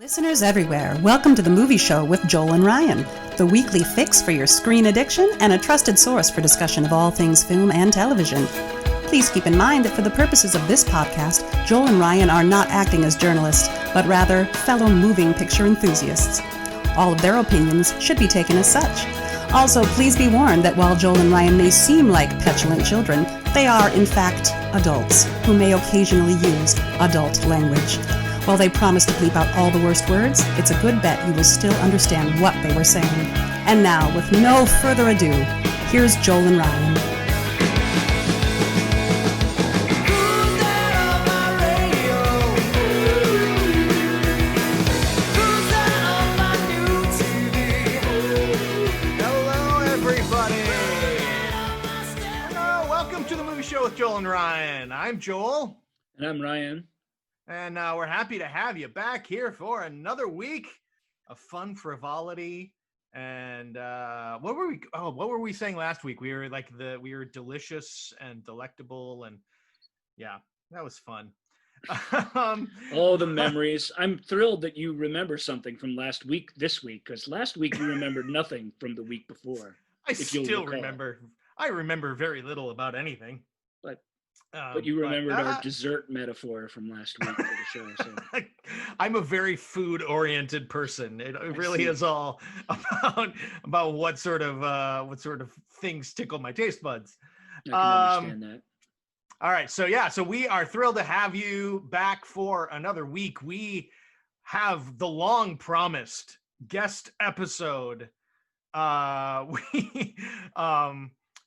Listeners everywhere, welcome to the Movie Show with Joel and Ryan, the weekly fix for your screen addiction and a trusted source for discussion of all things film and television. Please keep in mind that for the purposes of this podcast, Joel and Ryan are not acting as journalists, but rather fellow moving picture enthusiasts. All of their opinions should be taken as such. Also, please be warned that while Joel and Ryan may seem like petulant children, they are, in fact, adults who may occasionally use adult language. While they promise to bleep out all the worst words, it's a good bet you will still understand what they were saying. And now, with no further ado, here's Joel and Ryan. Hello, everybody. Hello, welcome to the Movie Show with Joel and Ryan. I'm Joel. And I'm Ryan. And we're happy to have you back here for another week of fun frivolity. And what were we saying last week? We were delicious and delectable, and yeah, that was fun. Oh, the memories. I'm thrilled that you remember something from last week this week, because last week you remembered nothing from the week before. I remember very little about anything. But you remembered our dessert metaphor from last week for the show. So. I'm a very food-oriented person. It really is all about what sort of things tickle my taste buds. I can understand that. All right, so we are thrilled to have you back for another week. We have the long-promised guest episode.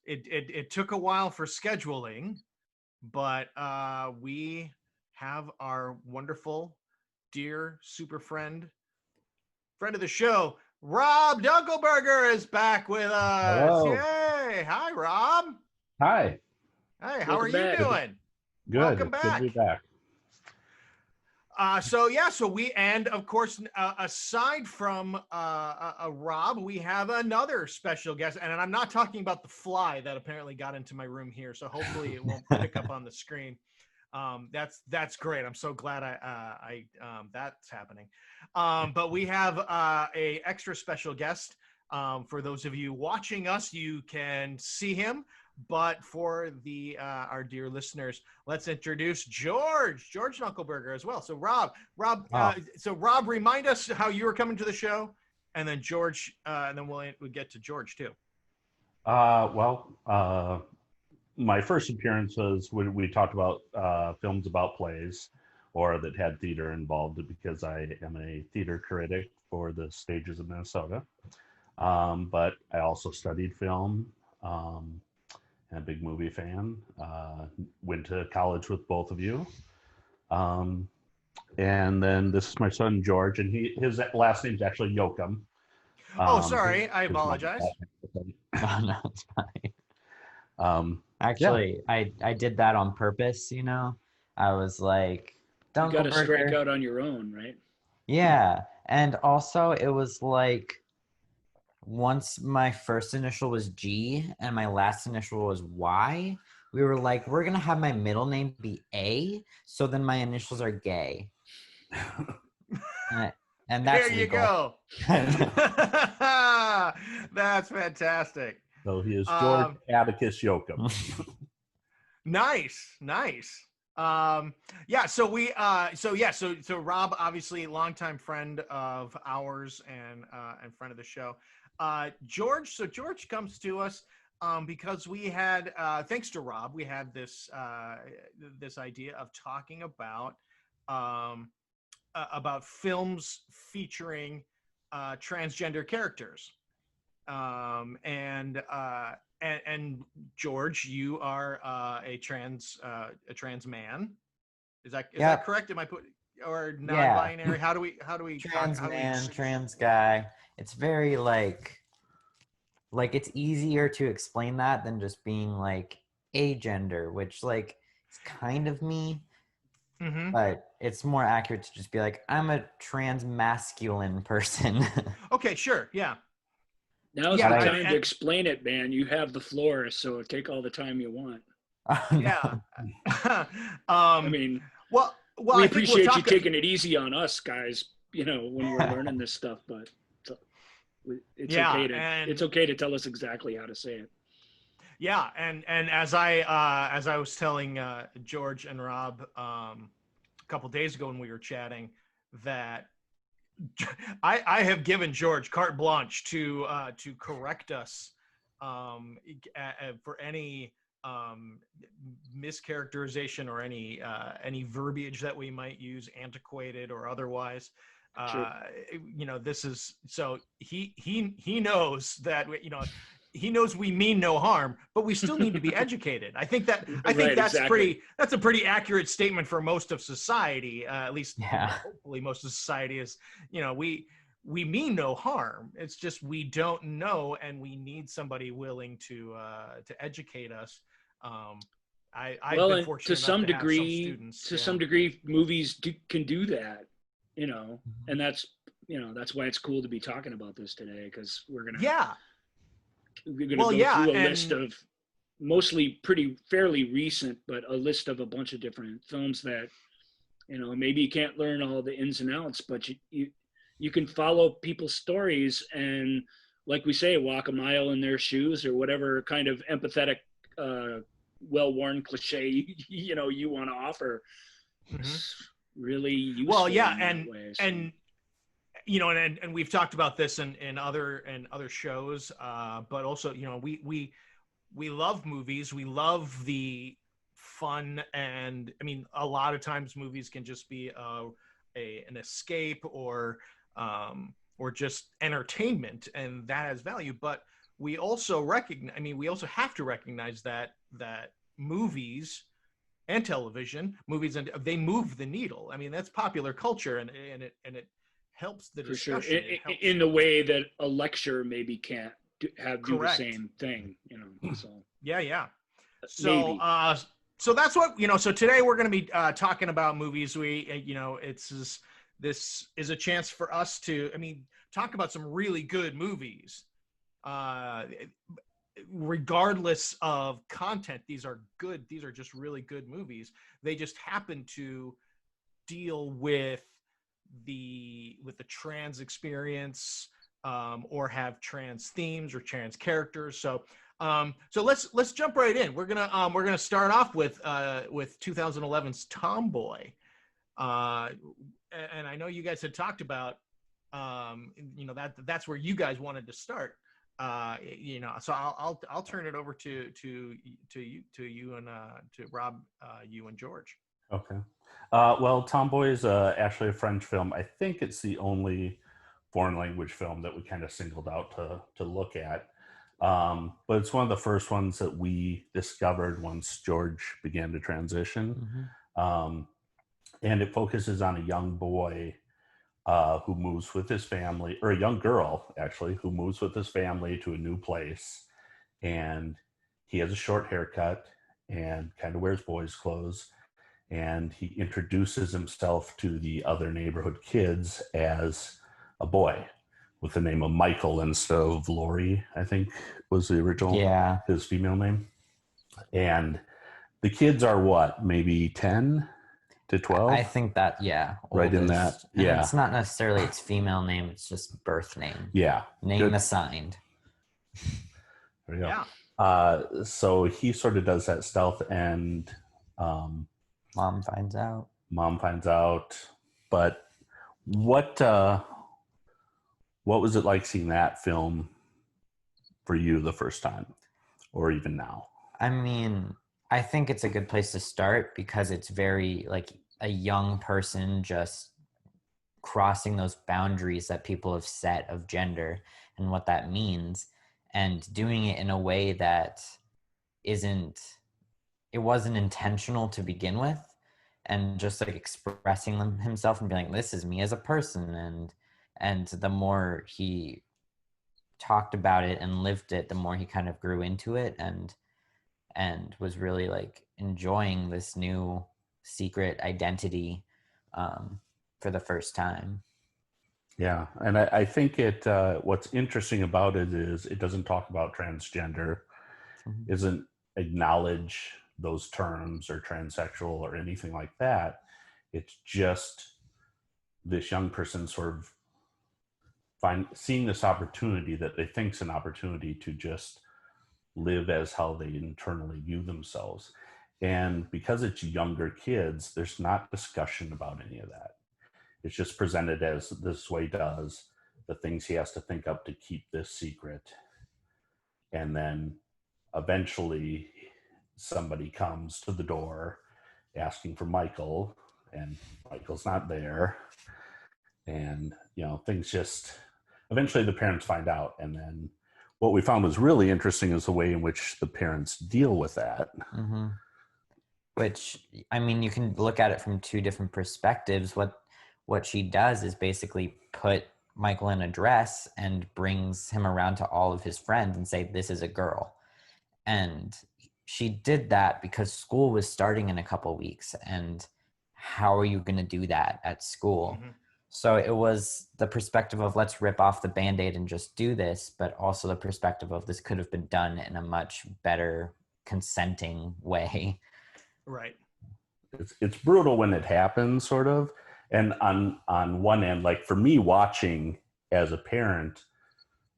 It took a while for scheduling. But we have our wonderful, dear, super friend of the show, Rob Dunkelberger is back with us. Hello. Yay! Hi, Rob. Hi. Hey, how are you doing? Good. Welcome back. Good to be back. So we, and of course, aside from Rob, we have another special guest, and I'm not talking about the fly that apparently got into my room here. So hopefully it won't pick up on the screen. That's great. I'm so glad that's happening. But we have a extra special guest. For those of you watching us, you can see him. But for our dear listeners, let's introduce George Atticus as well. So Rob, remind us how you were coming to the show, and then George, and then we'll get to George too. My first appearance was when we talked about films about plays, or that had theater involved, because I am a theater critic for the stages of Minnesota. But I also studied film. And a big movie fan. Went to college with both of you. And then this is my son, George, and his last name's actually Yocom. Sorry, I apologize. No, it's fine. Actually, yeah. I did that on purpose, you know? I was like, you got to strike out on your own, right? Yeah, and also it was like, once my first initial was G and my last initial was Y, we were like, we're going to have my middle name be A, so then my initials are gay. And that's there you legal. Go. That's fantastic. So he is George Atticus Yocom. Nice. So Rob, obviously longtime friend of ours and friend of the show. George comes to us because we had, thanks to Rob, we had this idea of talking about films featuring transgender characters. And George, you are a trans man. Is that correct? Am I or non-binary? Yeah. How do we trans guy? It's very like it's easier to explain that than just being like agender, which like is kind of me. Mm-hmm. But it's more accurate to just be like, I'm a trans masculine person. Okay, sure, yeah. Now's the time to explain it, man. You have the floor, so take all the time you want. Yeah. I mean, well, we appreciate you taking it easy on us, guys. when we're learning this stuff, but it's Yeah, okay to and it's okay to tell us exactly how to say it. yeah, and as I was telling George and Rob a couple days ago when we were chatting, that I have given George carte blanche to correct us for any mischaracterization or any verbiage that we might use, antiquated or otherwise. Sure. This is so he knows that he knows we mean no harm, but we still need to be educated. I think that's exactly. that's a pretty accurate statement for most of society. At least, Yeah. hopefully, most of society is. We mean no harm. It's just we don't know, and we need somebody willing to educate us. I've been fortunate to some enough to have some degree, students. some degree, movies can do that, and that's why it's cool to be talking about this today, because we're gonna go through a list of mostly fairly recent, but a list of a bunch of different films that maybe you can't learn all the ins and outs, but you can follow people's stories and, like we say, walk a mile in their shoes, or whatever kind of empathetic well-worn cliche you want to offer. It's really useful in that way, so. And we've talked about this in other shows, but also we love movies. We love the fun, and I mean, a lot of times movies can just be an escape or just entertainment, and that has value. But we also have to recognize that movies and television, they move the needle. I mean, that's popular culture, and it helps the discussion. For sure. In the way that a lecture maybe can't do the same thing, so. Yeah. So so that's what, so today we're going to be talking about movies. This is a chance for us to, talk about some really good movies. Regardless of content, these are good. These are just really good movies. They just happen to deal with the trans experience, or have trans themes or trans characters. So let's jump right in. We're gonna start off with 2011's Tomboy, and I know you guys had talked about that's where you guys wanted to start. So I'll turn it over to you and to Rob, you and George. Okay. Well, Tomboy is actually a French film. I think it's the only foreign language film that we kind of singled out to look at. But it's one of the first ones that we discovered once George began to transition. And it focuses on a young boy who moves with his family, or a young girl, actually, who moves with his family to a new place. And he has a short haircut and kind of wears boys' clothes. And he introduces himself to the other neighborhood kids as a boy with the name of Michael instead of Laurie, I think was the original, his female name. And the kids are what, maybe 10 to 12? I think that, right oldest. In that, and it's not necessarily its female name, it's just birth name. Name assigned. There you go. So he sort of does that stealth, and Mom finds out. But what was it like seeing that film for you the first time, or even now? I mean, I think it's a good place to start because it's very like a young person just crossing those boundaries that people have set of gender and what that means, and doing it in a way that wasn't intentional to begin with, and just like expressing himself and being like, this is me as a person. And the more he talked about it and lived it, the more he kind of grew into it and was really like enjoying this new secret identity for the first time. Yeah. And I think what's interesting about it is it doesn't talk about transgender, isn't acknowledge those terms or transsexual or anything like that. It's just this young person sort of seeing this opportunity that they think's an opportunity to just live as how they internally view themselves. And because it's younger kids, there's not discussion about any of that. It's just presented as this way does, the things he has to think up to keep this secret. And then eventually somebody comes to the door asking for Michael, and Michael's not there. And, things just, eventually the parents find out. And then what we found was really interesting is the way in which the parents deal with that. Mm-hmm. Which, I mean, you can look at it from two different perspectives. What she does is basically put Michael in a dress and brings him around to all of his friends and say, this is a girl. And she did that because school was starting in a couple weeks. And how are you going to do that at school? Mm-hmm. So it was the perspective of let's rip off the Band-Aid and just do this, but also the perspective of this could have been done in a much better consenting way. Right. It's brutal when it happens, sort of. And on one end, like for me watching as a parent,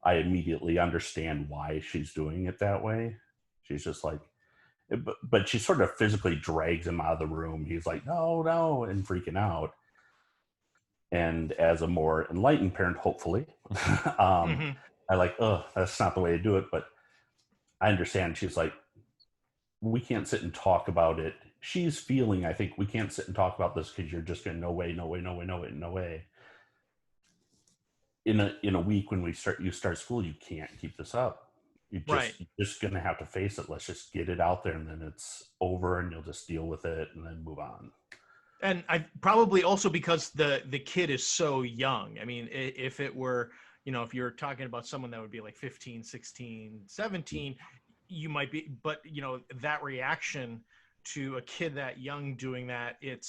I immediately understand why she's doing it that way. She's just like, but she sort of physically drags him out of the room. He's like, no, and freaking out. And as a more enlightened parent, hopefully, I like, that's not the way to do it. But I understand. She's like, we can't sit and talk about it. She's feeling, I think, we can't sit and talk about this because you're just going, no way. In a week when you start school, you can't keep this up. You're just going to have to face it. Let's just get it out there, and then it's over, and you'll just deal with it and then move on. And I probably also because the kid is so young. I mean, if it were, if you're talking about someone that would be like 15, 16, 17, you might be, but that reaction to a kid that young doing that, it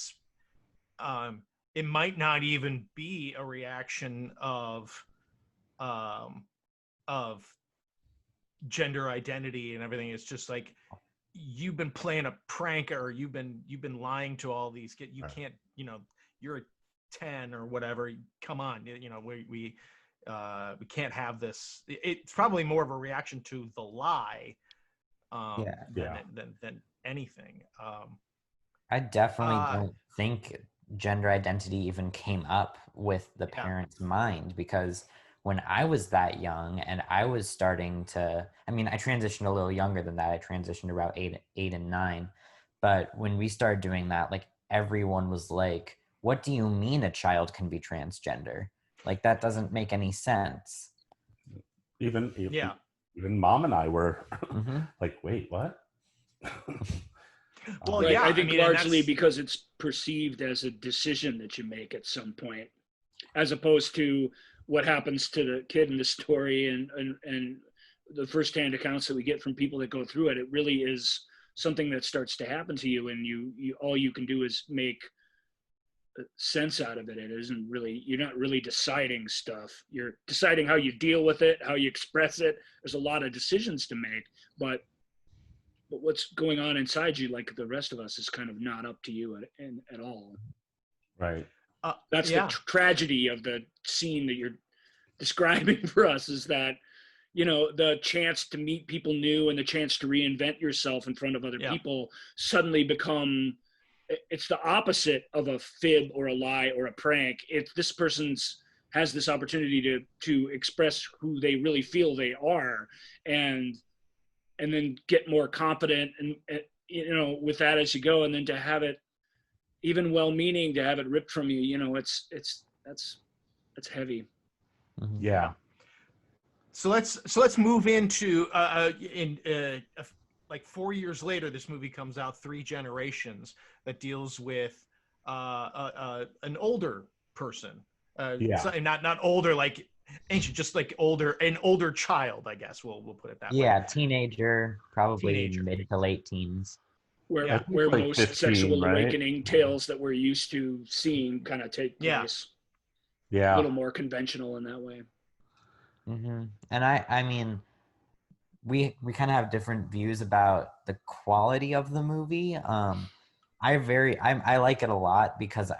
might not even be a reaction of gender identity and everything. It's just like, you've been playing a prank, or you've been lying to all these kids. You can't, you're a 10 or whatever. Come on, we can't have this. It's probably more of a reaction to the lie than anything. I definitely don't think gender identity even came up with the parents' mind, because when I was that young and I was starting to, I mean, I transitioned a little younger than that. I transitioned about eight and 9. But when we started doing that, like, everyone was like, what do you mean a child can be transgender? Like, that doesn't make any sense. Even Mom and I were like, wait, what? Well, right. I think largely because it's perceived as a decision that you make at some point, as opposed to what happens to the kid in the story and the firsthand accounts that we get from people that go through it. It really is something that starts to happen to you, and you all you can do is make sense out of it. It isn't really, you're not really deciding stuff. You're deciding how you deal with it, how you express it. There's a lot of decisions to make, but what's going on inside you, like the rest of us, is kind of not up to you at all. Right. That's the tragedy of the scene that you're describing for us, is that, the chance to meet people new and the chance to reinvent yourself in front of other people suddenly become, it's the opposite of a fib or a lie or a prank. It's this person's has this opportunity to express who they really feel they are, and then get more confident and with that as you go, and then to have it, even well-meaning, to have it ripped from you, that's heavy. Yeah. So let's move into like 4 years later, this movie comes out, 3 Generations, that deals with an older person. Not older like ancient, just like an older child, I guess we'll put it that way. Yeah, teenager, probably mid to late teens. Where like most 15, sexual right? awakening tales that we're used to seeing kind of take place. Yeah. A little more conventional in that way. Mm-hmm. And I mean, we kind of have different views about the quality of the movie. I like it a lot because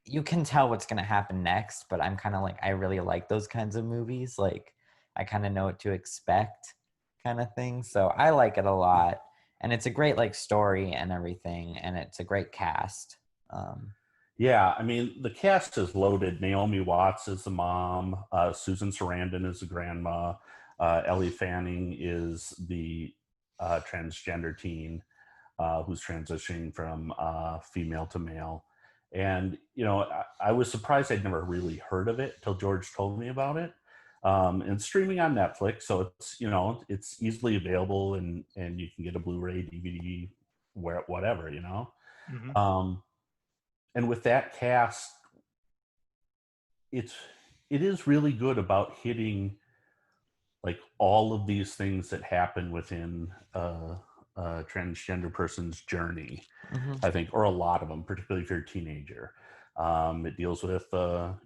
you can tell what's going to happen next, but I'm kind of like, I really like those kinds of movies. Like, I kind of know what to expect kind of thing. So I like it a lot. And it's a great like story and everything. And it's a great cast. Yeah, I mean, the cast is loaded. Naomi Watts is the mom. Susan Sarandon is the grandma. Ellie Fanning is the transgender teen who's transitioning from female to male. And, you know, I was surprised I'd never really heard of it till George told me about it. And streaming on Netflix, so it's, you know, it's easily available, and you can get a Blu-ray, DVD, whatever, you know. Mm-hmm. And with that cast, it is really good about hitting like all of these things that happen within a transgender person's journey. I think, or a lot of them, particularly if you're a teenager. It deals with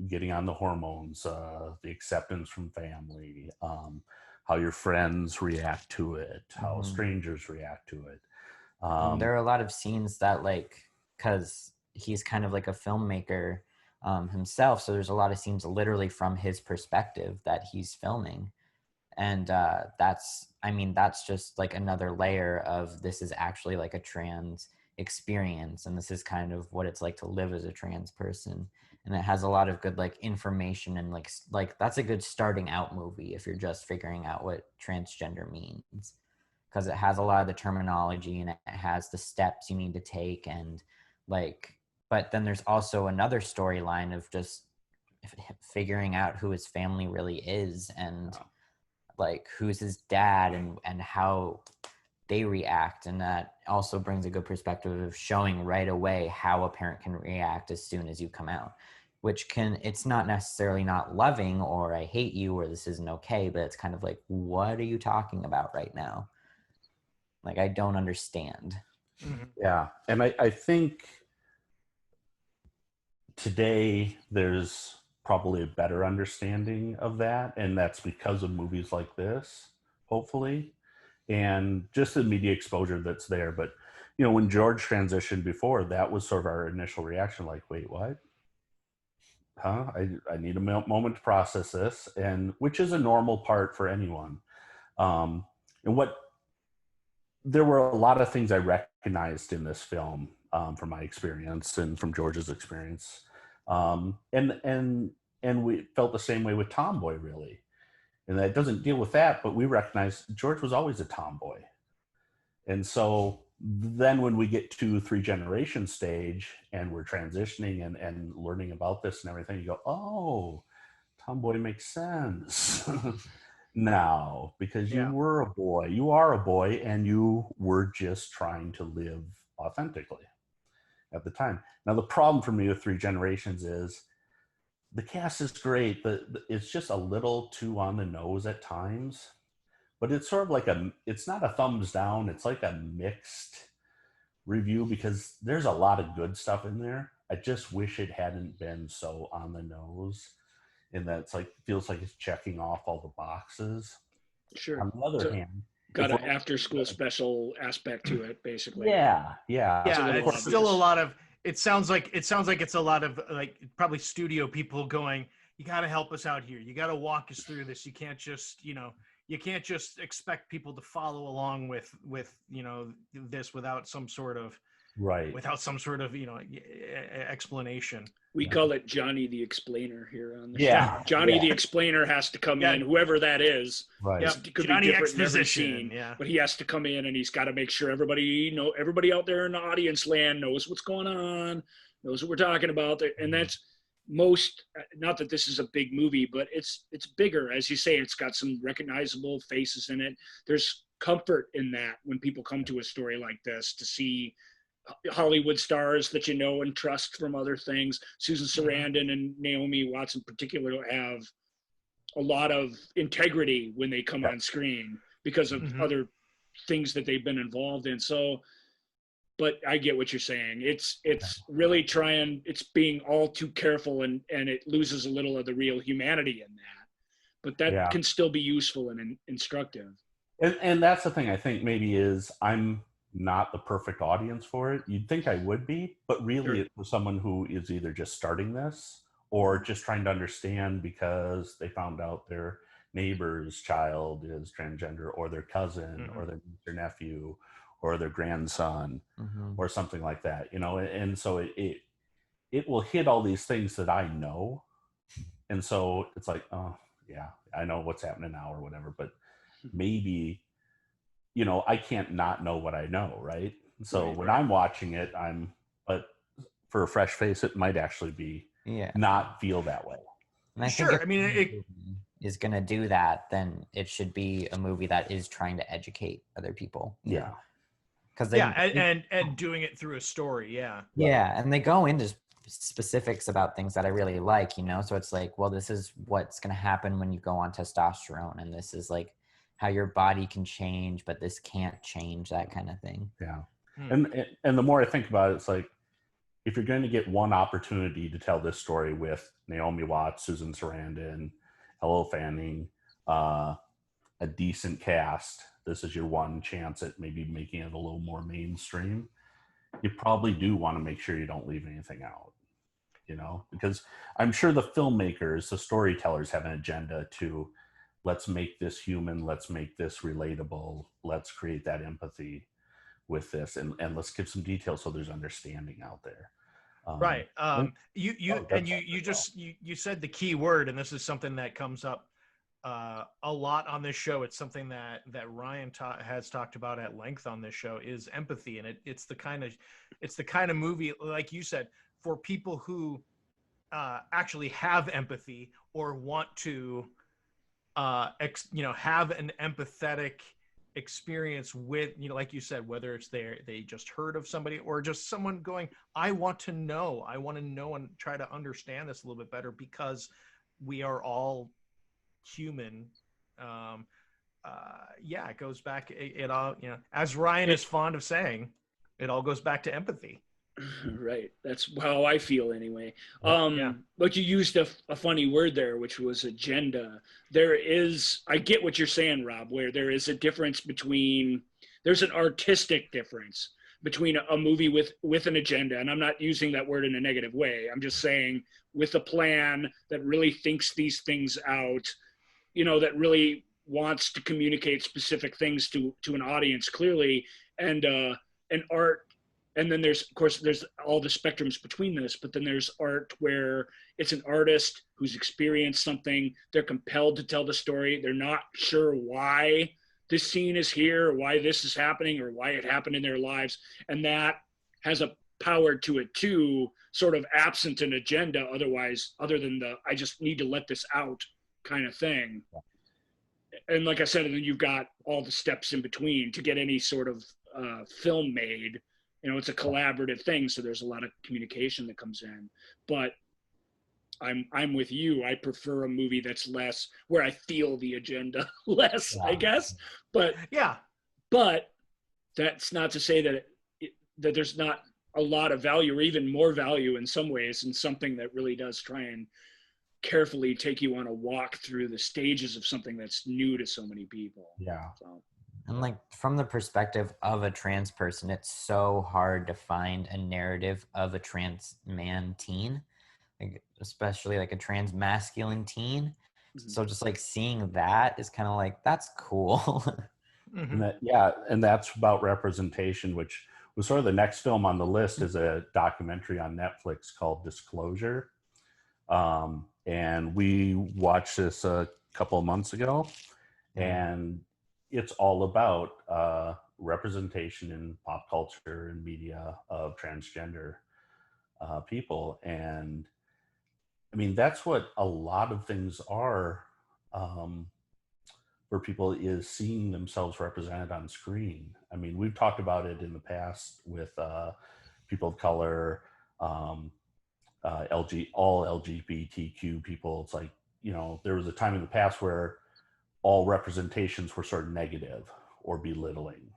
getting on the hormones, the acceptance from family, how your friends react to it, how strangers react to it. There are a lot of scenes that, like, because he's kind of like a filmmaker himself, so there's a lot of scenes literally from his perspective that he's filming. And that's just like another layer of, this is actually like a trans experience, and this is kind of what it's like to live as a trans person. And it has a lot of good like information, and like that's a good starting out movie if you're just figuring out what transgender means, because it has a lot of the terminology and it has the steps you need to take. And like, but then there's also another storyline of just figuring out who his family really is, and like who's his dad, and how they react. And that also brings a good perspective of showing right away how a parent can react as soon as you come out, which it's not necessarily not loving or I hate you or this isn't okay, but it's kind of like, what are you talking about right now? Like, I don't understand. Yeah. And I think today there's probably a better understanding of that, and that's because of movies like this, hopefully, and just the media exposure that's there. But, you know, when George transitioned before, that was sort of our initial reaction, like, wait, what? Huh? I need a moment to process this, and which is a normal part for anyone. And there were a lot of things I recognized in this film from my experience and from George's experience. And we felt the same way with Tomboy, really. And that doesn't deal with that, but we recognize George was always a tomboy. And so then when we get to 3 generation stage and we're transitioning and learning about this and everything, you go, oh, tomboy makes sense now, because you were a boy. You are a boy, and you were just trying to live authentically at the time. Now, the problem for me with 3 generations is the cast is great, but it's just a little too on the nose at times. But it's sort of like it's not a thumbs down. It's like a mixed review, because there's a lot of good stuff in there. I just wish it hadn't been so on the nose, in that it's like, feels like it's checking off all the boxes. Sure. On the other hand, got an after school special aspect to it, basically. Yeah. It's still a lot of, it sounds like it's a lot of like probably studio people going, you got to help us out here. You got to walk us through this. You can't just, you can't just expect people to follow along with, this without some sort of, explanation. We call it Johnny the Explainer here on the show. Johnny the Explainer has to come in, whoever that is. Right. It could Johnny be different in every scene, but he has to come in and he's got to make sure everybody out there in the audience land knows what's going on, knows what we're talking about. And that's not that this is a big movie, but it's bigger. As you say, it's got some recognizable faces in it. There's comfort in that when people come to a story like this, to see Hollywood stars that you know and trust from other things. Susan Sarandon and Naomi Watts in particular have a lot of integrity when they come on screen because of other things that they've been involved in. So, but I get what you're saying. It's really it's being all too careful, and it loses a little of the real humanity in that. But that can still be useful and instructive. And that's the thing I think maybe is I'm not the perfect audience for it. You'd think I would be, but really Sure. it's for someone who is either just starting this or just trying to understand because they found out their neighbor's child is transgender, or their cousin, or their nephew, or their grandson, or something like that, you know. And so it will hit all these things that I know. And so it's like, oh yeah, I know what's happening now or whatever, but maybe, you know, I can't not know what I know, right? So when I'm watching it, but for a fresh face, it might actually be not feel that way. And I think if it is going to do that, then it should be a movie that is trying to educate other people. Yeah. Because and doing it through a story. Yeah. Yeah. And they go into specifics about things that I really like, you know? So it's like, well, this is what's going to happen when you go on testosterone. And this is like how your body can change, but this can't change, that kind of thing. Yeah. And the more I think about it, it's like, if you're going to get one opportunity to tell this story with Naomi Watts, Susan Sarandon, Elle Fanning, a decent cast, this is your one chance at maybe making it a little more mainstream. You probably do want to make sure you don't leave anything out, you know, because I'm sure the filmmakers, the storytellers have an agenda to, let's make this human, let's make this relatable, let's create that empathy with this, and let's give some details so there's understanding out there. Right. You said the key word, and this is something that comes up a lot on this show. It's something that Ryan has talked about at length on this show, is empathy. And it's the kind of movie, like you said, for people who actually have empathy or want to, have an empathetic experience with, you know, like you said, whether it's they just heard of somebody or just someone going, I want to know and try to understand this a little bit better, because we are all human. It goes back, it all, you know, as Ryan is fond of saying, it all goes back to empathy. Right. That's how I feel anyway. But you used a funny word there, which was agenda. I get what you're saying, Rob, where there is a difference there's an artistic difference between a movie with an agenda. And I'm not using that word in a negative way. I'm just saying with a plan that really thinks these things out, you know, that really wants to communicate specific things to an audience clearly, and art. And then there's all the spectrums between this, but then there's art where it's an artist who's experienced something. They're compelled to tell the story. They're not sure why this scene is here, or why this is happening, or why it happened in their lives. And that has a power to it too, sort of absent an agenda otherwise, other than I just need to let this out kind of thing. And like I said, and then you've got all the steps in between to get any sort of film made. You know, it's a collaborative thing, so there's a lot of communication that comes in. But I'm with you. I prefer a movie that's less, where I feel the agenda less, I guess. But that's not to say that that there's not a lot of value, or even more value in some ways, in something that really does try and carefully take you on a walk through the stages of something that's new to so many people. Yeah. So. And like from the perspective of a trans person, it's so hard to find a narrative of a trans man teen, like especially like a trans masculine teen. Mm-hmm. So just like seeing that is kind of like, that's cool. Mm-hmm. And that's about representation, which was sort of the next film on the list, is a documentary on Netflix called Disclosure. And we watched this a couple of months ago, and it's all about representation in pop culture and media of transgender people. And I mean, that's what a lot of things are for people, is seeing themselves represented on screen. I mean, we've talked about it in the past with people of color, all LGBTQ people. It's like, you know, there was a time in the past where all representations were sort of negative or belittling.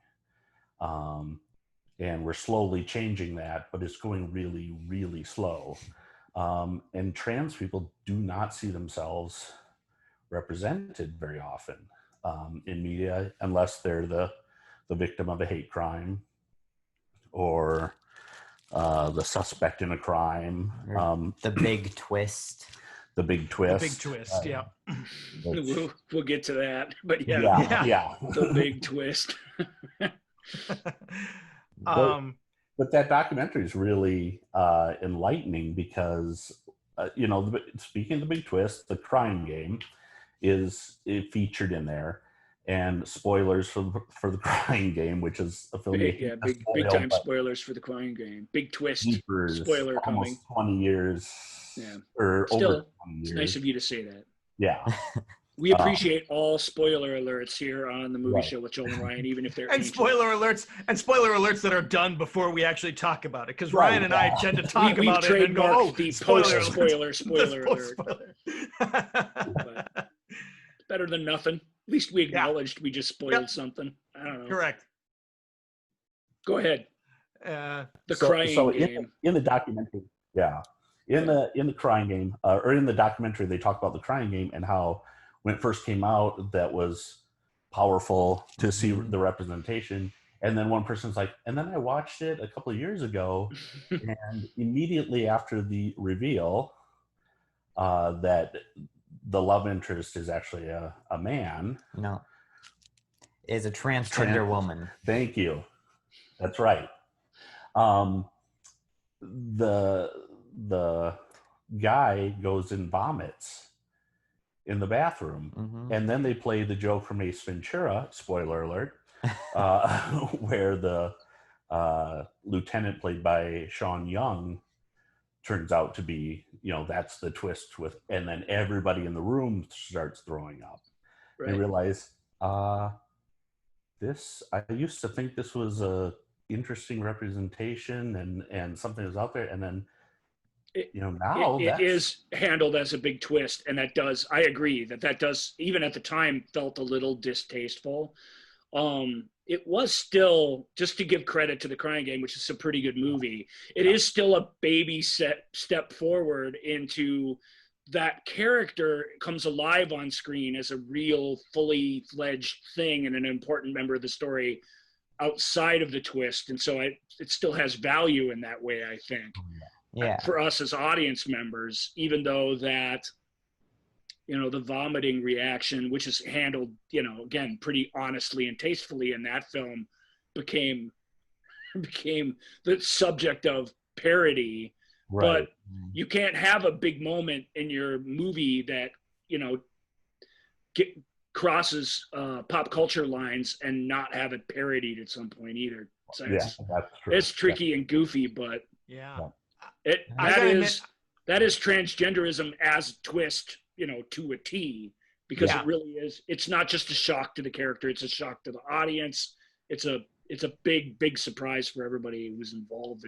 And we're slowly changing that, but it's going really, really slow. And trans people do not see themselves represented very often in media, unless they're the victim of a hate crime, or the suspect in a crime. The big twist. The big twist. The big twist, yeah. We'll get to that, but yeah. The big twist. But that documentary is really enlightening because, speaking of the big twist, the Crying Game is featured in there, and spoilers for the Crying Game, which is a film. Big time spoilers for the Crying Game. Big twist. Spoiler coming. 20 years. Yeah. Or still, over 20 years. It's nice of you to say that. Yeah. We appreciate all spoiler alerts here on the Movie Show with Joel and Ryan, even if they're spoiler alerts that are done before we actually talk about it. Because Ryan and I tend to talk about it and go, "Oh, the spoiler alert." But better than nothing. At least we acknowledged we just spoiled something. I don't know. Correct. Go ahead. Crying Game. In the documentary, in the Crying Game, or in the documentary, they talk about the Crying Game and how when it first came out, that was powerful to see the representation. And then one person's like, and then I watched it a couple of years ago, and immediately after the reveal that the love interest is actually a man. No. Is a transgender woman. Thank you. That's right. The guy goes and vomits in the bathroom, and then they play the joke from Ace Ventura, spoiler alert, where the lieutenant played by Sean Young turns out to be, that's the twist and then everybody in the room starts throwing up. Right. They realize, I used to think this was a interesting representation and something was out there, and then now it is handled as a big twist, and I agree that does, even at the time, felt a little distasteful. It was still, just to give credit to The Crying Game, which is a pretty good movie, it is still a baby step forward into that character comes alive on screen as a real fully fledged thing and an important member of the story outside of the twist. And so it still has value in that way, I think. For us as audience members, even though that, the vomiting reaction, which is handled, again, pretty honestly and tastefully in that film, became the subject of parody. Right. But you can't have a big moment in your movie that, crosses pop culture lines and not have it parodied at some point either. So that's true. It's tricky and goofy, but that is transgenderism as a twist, to a T, because it really is. It's not just a shock to the character; it's a shock to the audience. It's a big surprise for everybody who was involved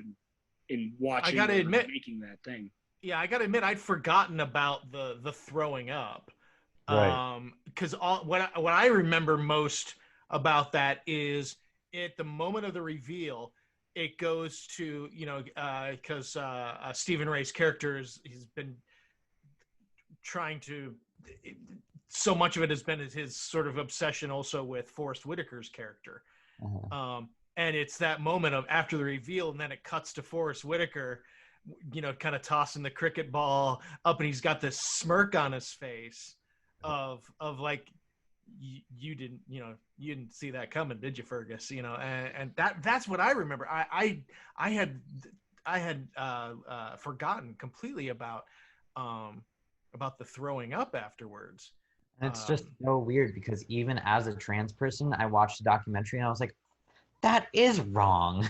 in watching. I gotta admit, making that thing. Yeah, I gotta admit, I'd forgotten about the throwing up. Right. Because what I remember most about that is at the moment of the reveal, it goes to, because Stephen Ray's character he's been trying to, so much of it has been his sort of obsession also with Forrest Whitaker's character. And it's that moment of after the reveal, and then it cuts to Forrest Whitaker, kind of tossing the cricket ball up, and he's got this smirk on his face of like, you didn't see that coming, did you, Fergus? And that's what I remember. I had forgotten completely about the throwing up afterwards. And it's just so weird because even as a trans person, I watched the documentary and I was like, that is wrong.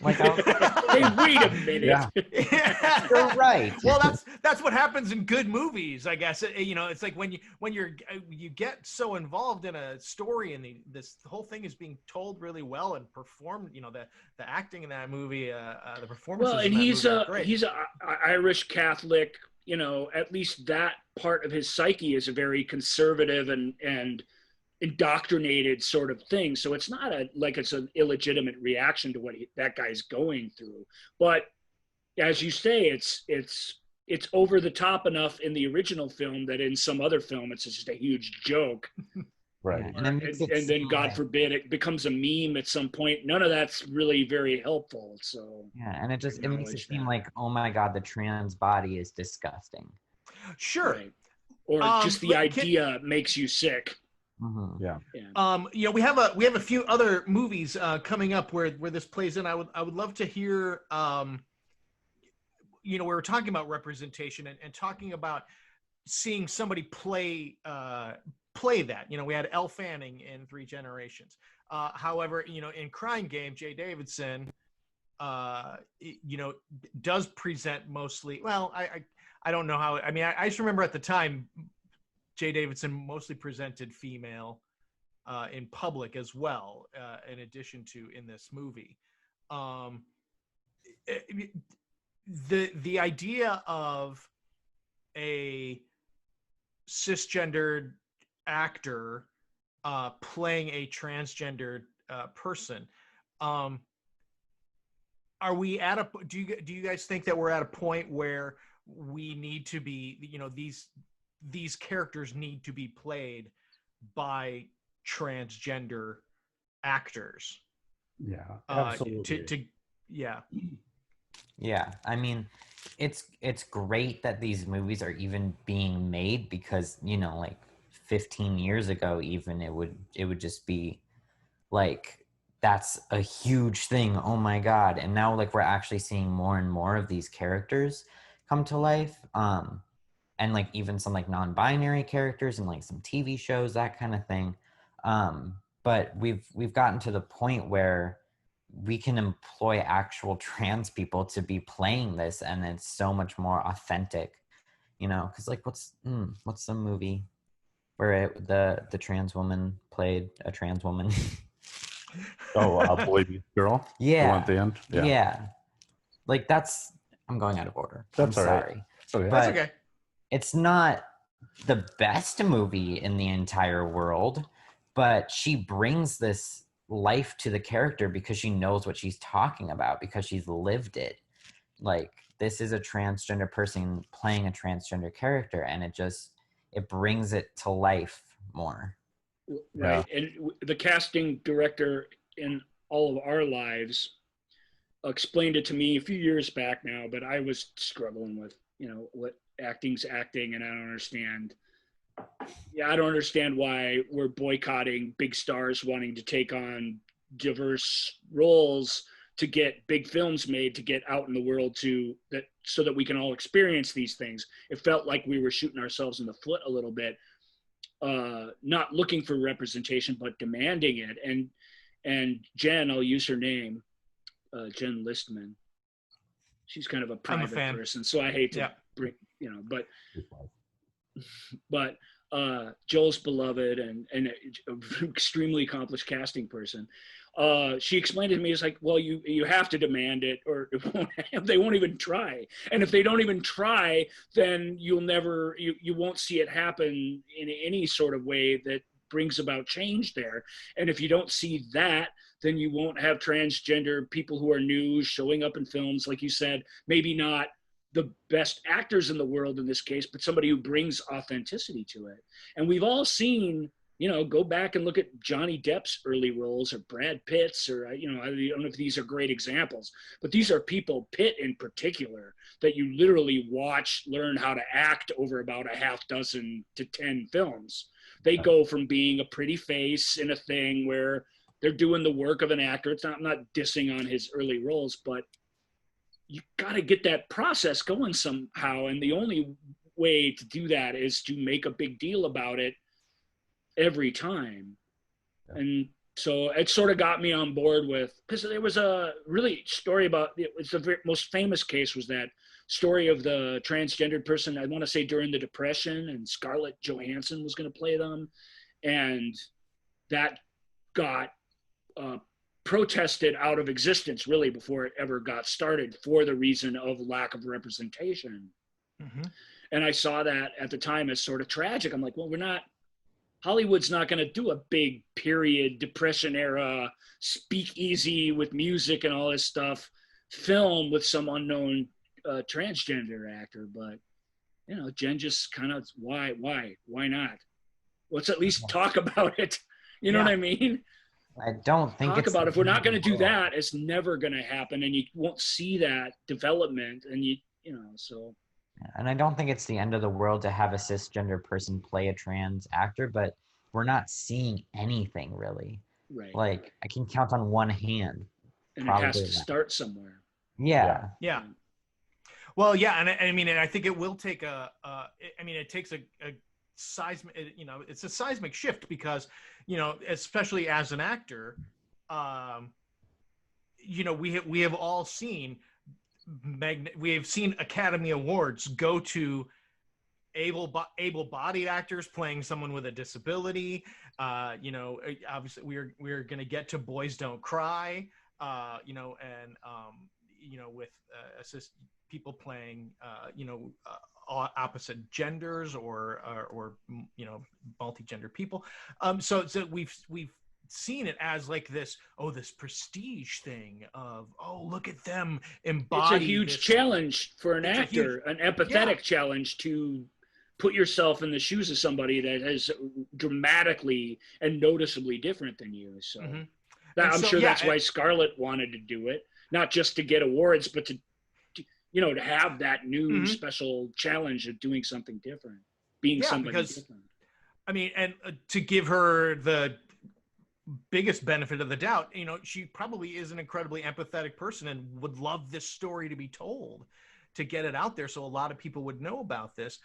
Like, I was like, hey, wait a minute. Yeah. You're right. Well, that's what happens in good movies, I guess. It's like when you get so involved in a story and the whole thing is being told really well and performed. The acting in that movie, the performances. Well, and he's a Irish Catholic. At least that part of his psyche is a very conservative and indoctrinated sort of thing. So it's not it's an illegitimate reaction to what that guy's going through. But as you say, it's over the top enough in the original film that in some other film it's just a huge joke. Right. Yeah, and then God forbid it becomes a meme at some point. None of that's really very helpful. So yeah, and it makes it seem like, oh my God, the trans body is disgusting. Sure. Right. Or just the idea makes you sick. Mm-hmm. Yeah. We have a few other movies coming up where this plays in. I would love to hear. We were talking about representation and talking about seeing somebody play that. We had Elle Fanning in Three Generations. However, in Crying Game, Jay Davidson, does present mostly. Well, I don't know how. I mean, I just remember at the time, Jay Davidson mostly presented female in public as well, in addition to in this movie. The idea of a cisgendered actor playing a transgendered person. Are we at a? Do you guys think that we're at a point where we need to be? These characters need to be played by transgender actors. Yeah, absolutely. Yeah, I mean, it's great that these movies are even being made, because like 15 years ago even it would just be like, that's a huge thing, oh my God. And now like we're actually seeing more and more of these characters come to life, and like even some like non-binary characters and like some TV shows, that kind of thing. But we've gotten to the point where we can employ actual trans people to be playing this, and it's so much more authentic, because like what's the movie where the trans woman played a trans woman? Boy Meets Girl. Yeah. The one at the end. Yeah. Like I'm going out of order. That's I'm all right. sorry. Okay. But that's okay. It's not the best movie in the entire world, but she brings this life to the character because she knows what she's talking about, because she's lived it. Like, this is a transgender person playing a transgender character, and it brings it to life more. Right. Yeah. And the casting director in all of our lives explained it to me a few years back now, but I was struggling with, what acting's acting, and I don't understand. Yeah, I don't understand why we're boycotting big stars wanting to take on diverse roles to get big films made, to get out in the world so that we can all experience these things. It felt like we were shooting ourselves in the foot a little bit, not looking for representation, but demanding it. And Jen, I'll use her name, Jen Listman. She's kind of a private person, so I hate to bring, but Joel's beloved and an extremely accomplished casting person. She explained it to me, it's like, well, you have to demand it, or they won't even try. And if they don't even try, then you won't see it happen in any sort of way that brings about change there. And if you don't see that, then you won't have transgender people who are new showing up in films, like you said, maybe not the best actors in the world in this case, but somebody who brings authenticity to it. And we've all seen, go back and look at Johnny Depp's early roles, or Brad Pitt's, or, I don't know if these are great examples, but these are people, Pitt in particular, that you literally watch learn how to act over about a half dozen to 10 films. They go from being a pretty face in a thing where they're doing the work of an actor. I'm not dissing on his early roles, but you got to get that process going somehow. And the only way to do that is to make a big deal about it every time. Yeah. And so it sort of got me on board with, because there was a really story about, it's the most famous case was that story of the transgendered person, I want to say during the Depression, and Scarlett Johansson was going to play them. And that got protested out of existence really before it ever got started, for the reason of lack of representation. Mm-hmm. And I saw that at the time as sort of tragic. I'm like, well, Hollywood's not going to do a big period Depression era speakeasy with music and all this stuff film with some unknown transgender actor. But Jen just kind of, why not? Let's at least talk about it. You know what I mean? I don't think talk about it. If we're not going to do that, it's never going to happen, and you won't see that development. And you know, so. And I don't think it's the end of the world to have a cisgender person play a trans actor, but we're not seeing anything really. Right. Like I can count on one hand. And it has to start somewhere. Yeah. Yeah. Well, yeah, and I mean, and I think it will take it takes a seismic, you know, it's a seismic shift because, you know, especially as an actor, you know, we have all seen we have seen Academy Awards go to able-bodied actors playing someone with a disability. You know, obviously we're going to get to Boys Don't Cry, you know, and you know, with people playing, you know, opposite genders or you know, multi-gender people. So we've seen it as like this prestige thing of, oh, look at them embody. It's a huge challenge for an actor, an empathetic challenge to put yourself in the shoes of somebody that is dramatically and noticeably different than you. So I'm sure that's why Scarlett wanted to do it, not just to get awards, but to you know, to have that new special challenge of doing something different, being somebody different. I mean, and to give her the biggest benefit of the doubt, you know, she probably is an incredibly empathetic person and would love this story to be told, to get it out there so a lot of people would know about this.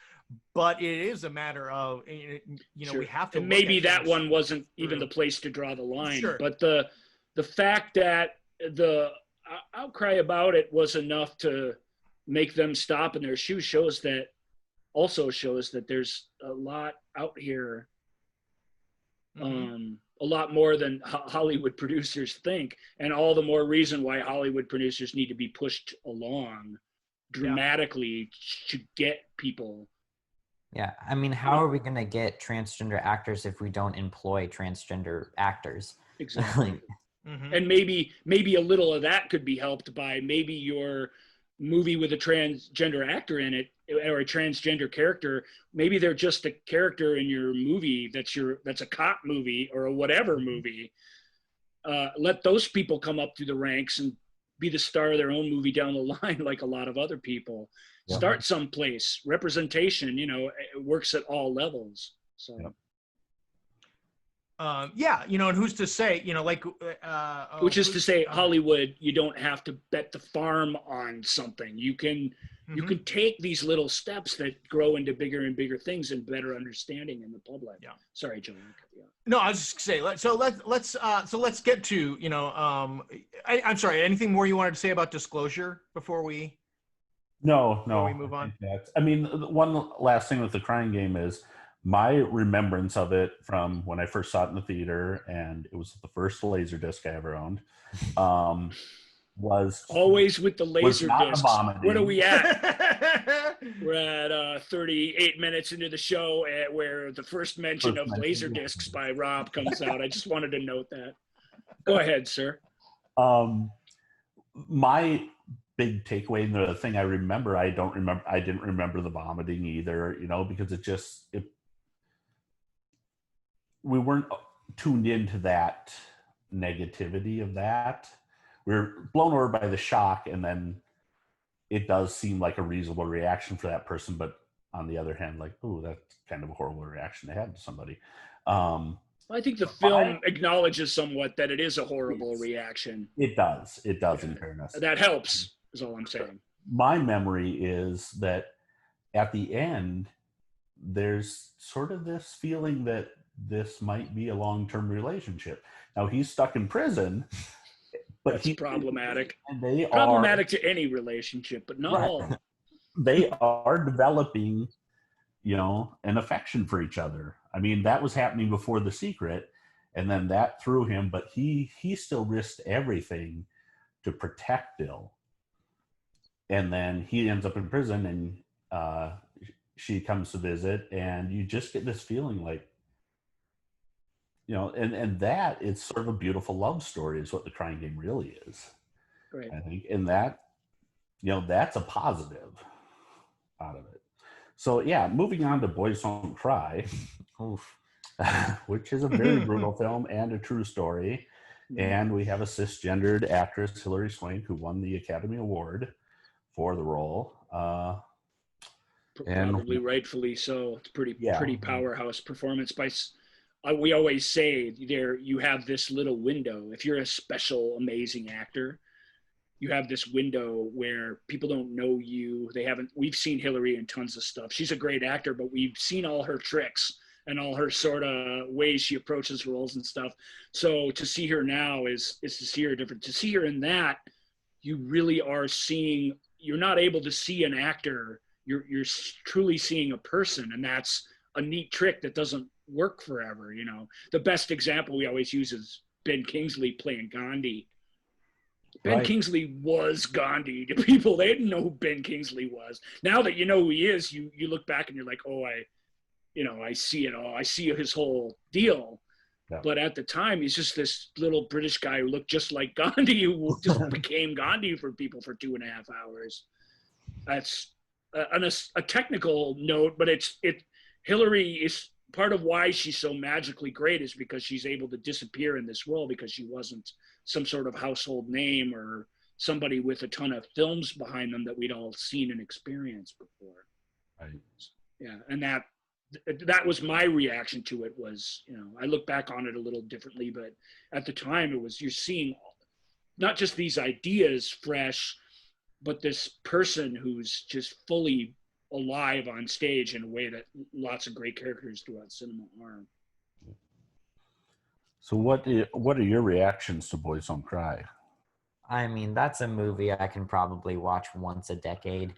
But it is a matter of, you know, we have to. And maybe that one wasn't even the place to draw the line. But the fact that the outcry about it was enough to make them stop in their shoes shows that there's a lot out here, a lot more than Hollywood producers think, and all the more reason why Hollywood producers need to be pushed along dramatically to get people. Yeah, I mean, how are we going to get transgender actors if we don't employ transgender actors? Exactly. And maybe a little of that could be helped by maybe your movie with a transgender actor in it, or a transgender character. Maybe they're just a character in your movie that's a cop movie or a whatever movie. Let those people come up through the ranks and be the star of their own movie down the line, like a lot of other people. Start someplace. Representation, you know, it works at all levels. So you know, and who's to say, you know, like which is to say, Hollywood, you don't have to bet the farm on something. You can take these little steps that grow into bigger and bigger things and better understanding in the public. Sorry, John. No, I was just gonna say, let's get to, you know, I'm sorry, anything more you wanted to say about disclosure before we No, we move on? I mean, one last thing with The Crying Game is my remembrance of it from when I first saw it in the theater, and it was the first Laserdisc I ever owned, was always with the Laserdisc. What are we at? We're at 38 minutes into the show, where the first mention of Laserdiscs by Rob comes out. I just wanted to note that. Go ahead, sir. My big takeaway, and the thing I didn't remember the vomiting either, you know, because we weren't tuned into that negativity of that. We're blown over by the shock, and then it does seem like a reasonable reaction for that person. But on the other hand, like, oh, that's kind of a horrible reaction to have to somebody. I think the film acknowledges somewhat that it is a horrible reaction. It does in fairness. That helps, is all I'm saying. My memory is that at the end, there's sort of this feeling that this might be a long-term relationship. Now, he's stuck in prison, but that's problematic. And they problematic to any relationship, but not all. They are developing, you know, an affection for each other. I mean, that was happening before The Secret, and then that threw him, but he still risked everything to protect Bill. And then he ends up in prison, and she comes to visit, and you just get this feeling like, you know, and that it's sort of a beautiful love story is what The Crying Game really is. Right. I think, and that, you know, that's a positive out of it. So yeah, moving on to Boys Don't Cry. which is a very brutal film and a true story. And we have a cisgendered actress, Hilary Swank, who won the Academy Award for the role. Probably rightfully so. It's pretty powerhouse performance by. We always say there you have this little window. If you're a special, amazing actor, you have this window where people don't know you. We've seen Hillary in tons of stuff. She's a great actor, but we've seen all her tricks and all her sort of ways she approaches roles and stuff. So to see her now is to see her different. To see her in that, you really are seeing. You're not able to see an actor. You're truly seeing a person, and that's a neat trick that doesn't work forever. The best example we always use is Ben Kingsley playing Gandhi. Ben Kingsley was Gandhi to people. They didn't know who Ben Kingsley was. Now that you know who he is, you look back and you're like, oh, I see it all. I see his whole deal. Yeah. But at the time, he's just this little British guy who looked just like Gandhi, who just became Gandhi for people for 2.5 hours. That's a technical note, but Hillary is part of why she's so magically great is because she's able to disappear in this role because she wasn't some sort of household name or somebody with a ton of films behind them that we'd all seen and experienced before. Right. Yeah, and that was my reaction to it. Was I look back on it a little differently, but at the time you're seeing not just these ideas fresh, but this person who's just fully alive on stage in a way that lots of great characters throughout cinema are. So what are your reactions to Boys Don't Cry? I mean, that's a movie I can probably watch once a decade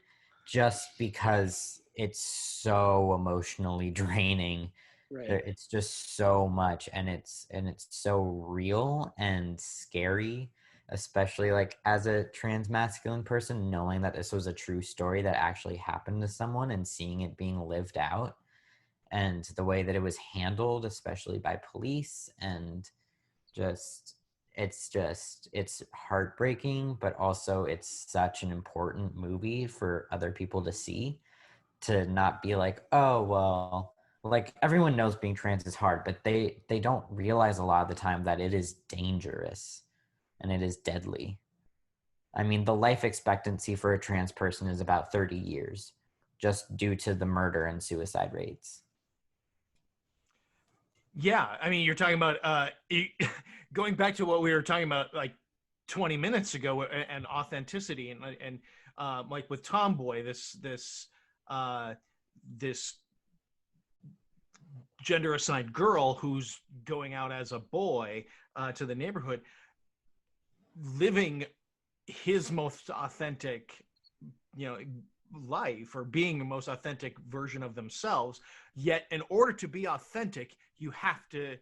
just because it's so emotionally draining. Right. It's just so much, and it's so real and scary, especially like as a trans masculine person, knowing that this was a true story that actually happened to someone and seeing it being lived out, and the way that it was handled, especially by police, and it's heartbreaking, but also it's such an important movie for other people to see, to not be like, oh, well, like everyone knows being trans is hard, but they don't realize a lot of the time that it is dangerous and it is deadly. I mean, the life expectancy for a trans person is about 30 years just due to the murder and suicide rates. Yeah, I mean, you're talking about going back to what we were talking about like 20 minutes ago, and authenticity, and like with Tomboy, this gender assigned girl who's going out as a boy to the neighborhood, living his most authentic, life, or being the most authentic version of themselves. Yet in order to be authentic, you have to,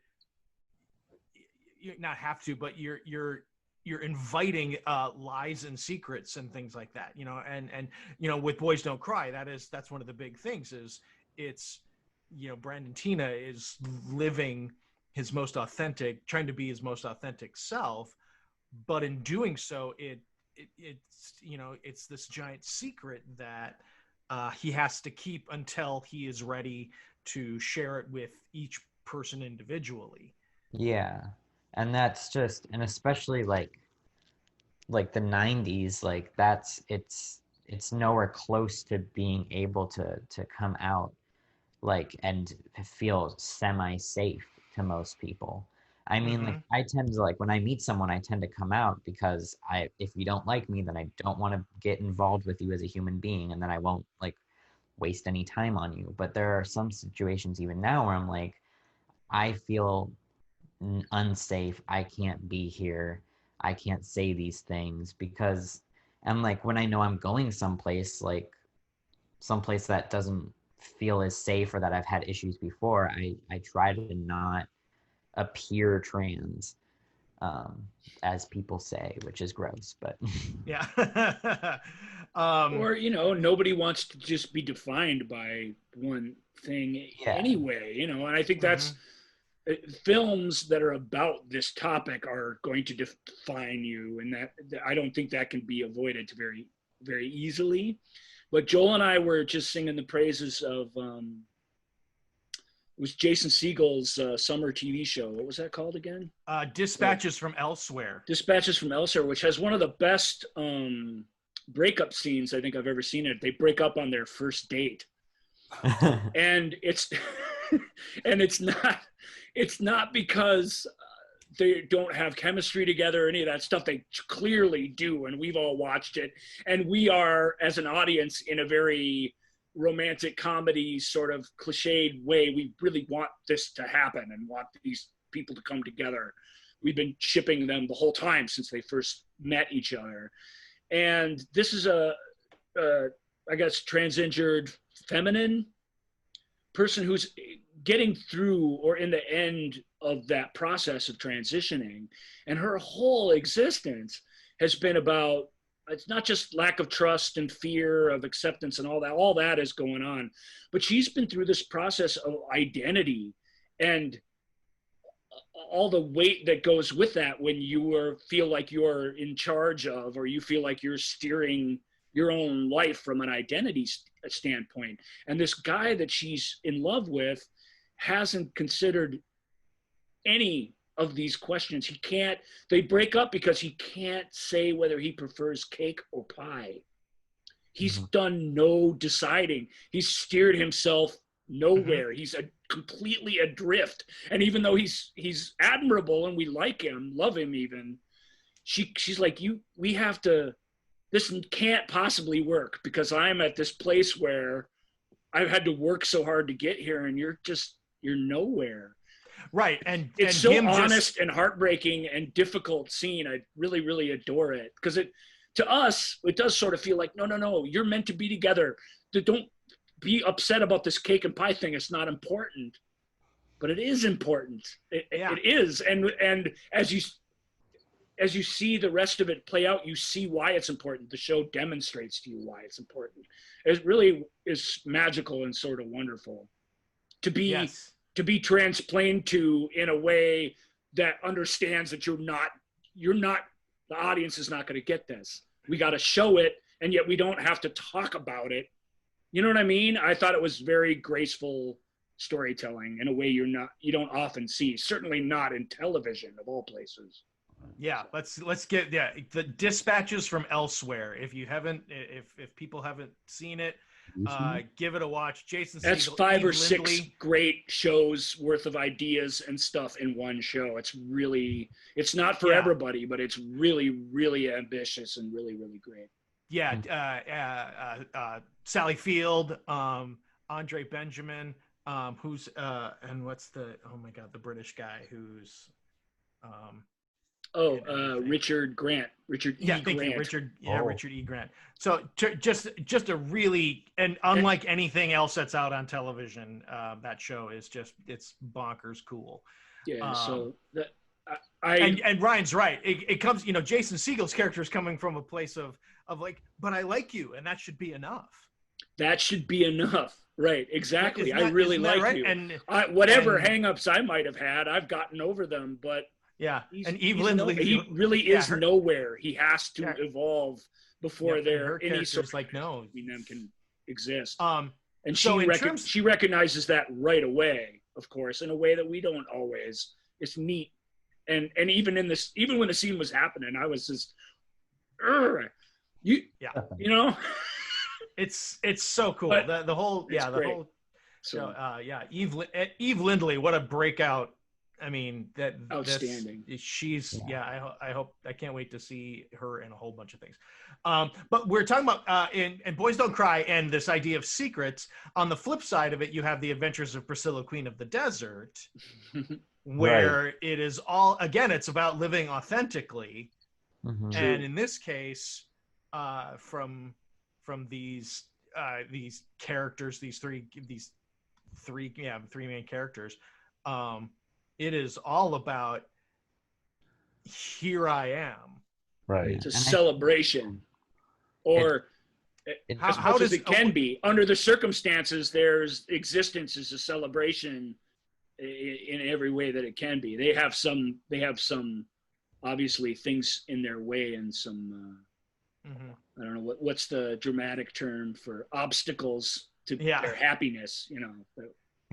not have to, but you're inviting lies and secrets and things like that, and with Boys Don't Cry, that's one of the big things is it's, Brandon Tina is living his most authentic, trying to be his most authentic self, but in doing so, it's this giant secret that he has to keep until he is ready to share it with each person individually. Yeah, and that's just, and especially like the 90s, like it's nowhere close to being able to come out like and feel semi-safe to most people. I mean, like I tend to, like when I meet someone, I tend to come out because if you don't like me, then I don't want to get involved with you as a human being, and then I won't like waste any time on you. But there are some situations even now where I'm like, I feel unsafe. I can't be here. I can't say these things because, and like when I know I'm going someplace that doesn't feel as safe or that I've had issues before, I try to not appear trans, as people say, which is gross, but yeah. Or nobody wants to just be defined by one thing anyway, and I think that's films that are about this topic are going to define you, and that I don't think that can be avoided very, very easily. But Joel and I were just singing the praises of was Jason Segel's summer TV show. What was that called again? Dispatches from Elsewhere. Dispatches from Elsewhere, which has one of the best breakup scenes I think I've ever seen it. They break up on their first date. And it's and it's not because they don't have chemistry together or any of that stuff. They clearly do, and we've all watched it. And we are, as an audience, in a very romantic comedy sort of cliched way, we really want this to happen and want these people to come together. We've been shipping them the whole time since they first met each other. And this is a I guess, transinjured feminine person who's getting through or in the end of that process of transitioning. And her whole existence has been about, it's not just lack of trust and fear of acceptance and all that is going on, but she's been through this process of identity and all the weight that goes with that when you feel like you're in charge of, or you feel like you're steering your own life from an identity standpoint. And this guy that she's in love with hasn't considered any of these questions. They break up because he can't say whether he prefers cake or pie. He's done no deciding. He's steered himself nowhere. He's completely adrift. And even though he's admirable and we like him, love him even, she's like, this can't possibly work because I'm at this place where I've had to work so hard to get here and you're nowhere. Right. And it's so honest and heartbreaking and difficult scene. I really, really adore it because to us, it does sort of feel like, no, you're meant to be together. Don't be upset about this cake and pie thing. It's not important, but it is important. It is. And as you see the rest of it play out, you see why it's important. The show demonstrates to you why it's important. It really is magical and sort of wonderful to be transplaned to in a way that understands that you're not, the audience is not going to get this. We got to show it, and yet we don't have to talk about it. You know what I mean? I thought it was very graceful storytelling in a way you don't often see, certainly not in television of all places. Yeah, let's get the Dispatches from Elsewhere. If people haven't seen it, give it a watch. Jason Segel, that's 5 or 6 Lindley. great shows worth of ideas and stuff in one show. It's not for everybody, but it's really, really ambitious and really, really great. Sally Field, Andre Benjamin, who's and what's the the British guy who's Richard Grant. Richard E. Grant. Richard E. Grant. So just a really, and unlike anything else that's out on television, that show is it's bonkers cool. Yeah. So that and Ryan's right. It comes, Jason Segel's character is coming from a place of like, but I like you, and that should be enough. That should be enough. Right. Exactly. I really like right? you. And whatever hangups I might have had, I've gotten over them, but. Yeah, and Eve Lindley, he really is nowhere. He has to evolve before any sort of like no between them can exist. And she recognizes that right away, of course, in a way that we don't always. It's neat, and even when the scene was happening, I was just, it's so cool. The whole show. Eve Lindley, what a breakout. I mean, that outstanding. I can't wait to see her in a whole bunch of things. But we're talking about in Boys Don't Cry and this idea of secrets. On the flip side of it, you have the Adventures of Priscilla, Queen of the Desert, where it is all, again, it's about living authentically. And in this case, from these characters, these three main characters, it is all about here I am. Right. It's a celebration. Or as much as it can be. Under the circumstances, there's existence is a celebration in every way that it can be. They have some obviously things in their way and some I don't know what's the dramatic term for obstacles to their happiness,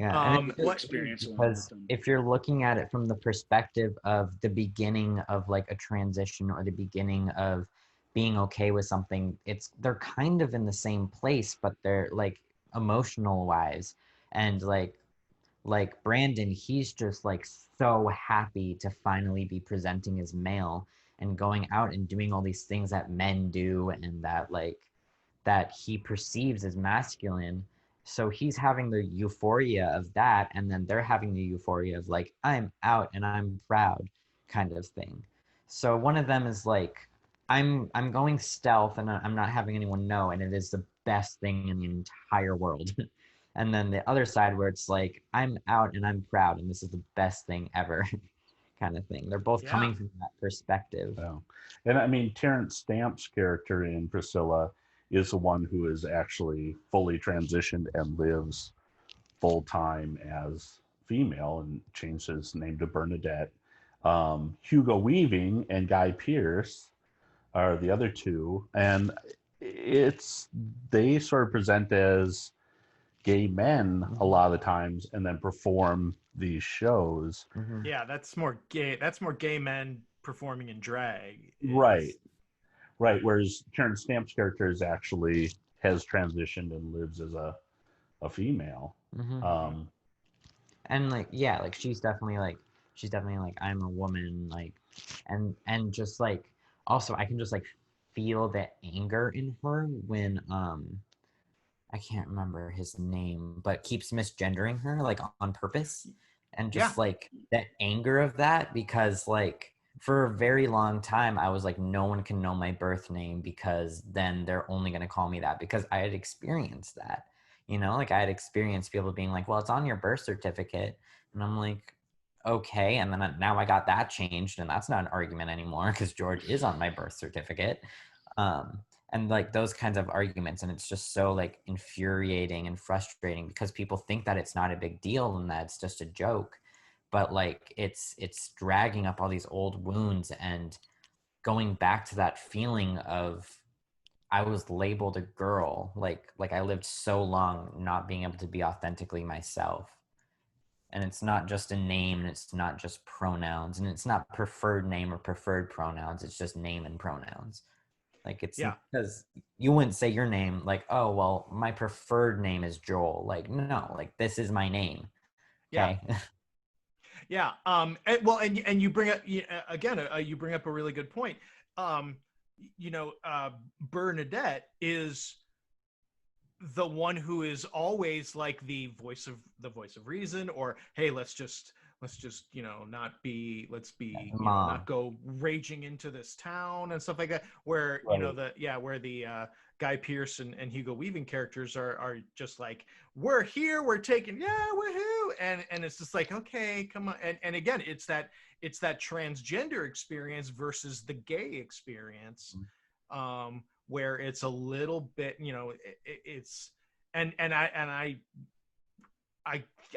Yeah, and full experience because if you're looking at it from the perspective of the beginning of like a transition or the beginning of being okay with something, they're kind of in the same place, but they're like emotional wise, and like Brandon, he's just like so happy to finally be presenting as male and going out and doing all these things that men do and that he perceives as masculine. So he's having the euphoria of that, and then they're having the euphoria of like, I'm out and I'm proud kind of thing. So one of them is like, I'm going stealth and I'm not having anyone know, and it is the best thing in the entire world. And then the other side where it's like, I'm out and I'm proud and this is the best thing ever kind of thing. They're both coming from that perspective. Yeah. And I mean, Terrence Stamp's character in Priscilla is the one who is actually fully transitioned and lives full time as female and changed his name to Bernadette. Hugo Weaving and Guy Pearce are the other two, and they sort of present as gay men a lot of the times and then perform these shows. Yeah, that's more gay men performing in drag. Right. Whereas Terrence Stamp's character has transitioned and lives as a female. And like, yeah, like she's definitely like I'm a woman, like, and just like, also I can just like feel the anger in her when I can't remember his name, but keeps misgendering her like on purpose, and just like that anger of that, because like for a very long time I was like, no one can know my birth name because then they're only going to call me that, because I had experienced that, like I had experienced people being like, well, it's on your birth certificate, and I'm like, okay, and then now I got that changed and that's not an argument anymore because George is on my birth certificate. And like those kinds of arguments, and it's just so like infuriating and frustrating because people think that it's not a big deal and that it's just a joke, but like it's dragging up all these old wounds and going back to that feeling of I was labeled a girl, like I lived so long not being able to be authentically myself. And it's not just a name, and it's not just pronouns, and it's not preferred name or preferred pronouns, it's just name and pronouns. Like it's because you wouldn't say your name like, oh, well, my preferred name is Joel. Like, no, like this is my name. Okay. Yeah. And you bring up again, you bring up a really good point. Bernadette is the one who is always like the voice of reason, or hey, let's just not go raging into this town and stuff like that, where where the Guy Pearce and Hugo Weaving characters are just like, we're here, we're taking, woohoo, and it's just like, okay, come on. And again, it's that transgender experience versus the gay experience, where it's a little bit, it's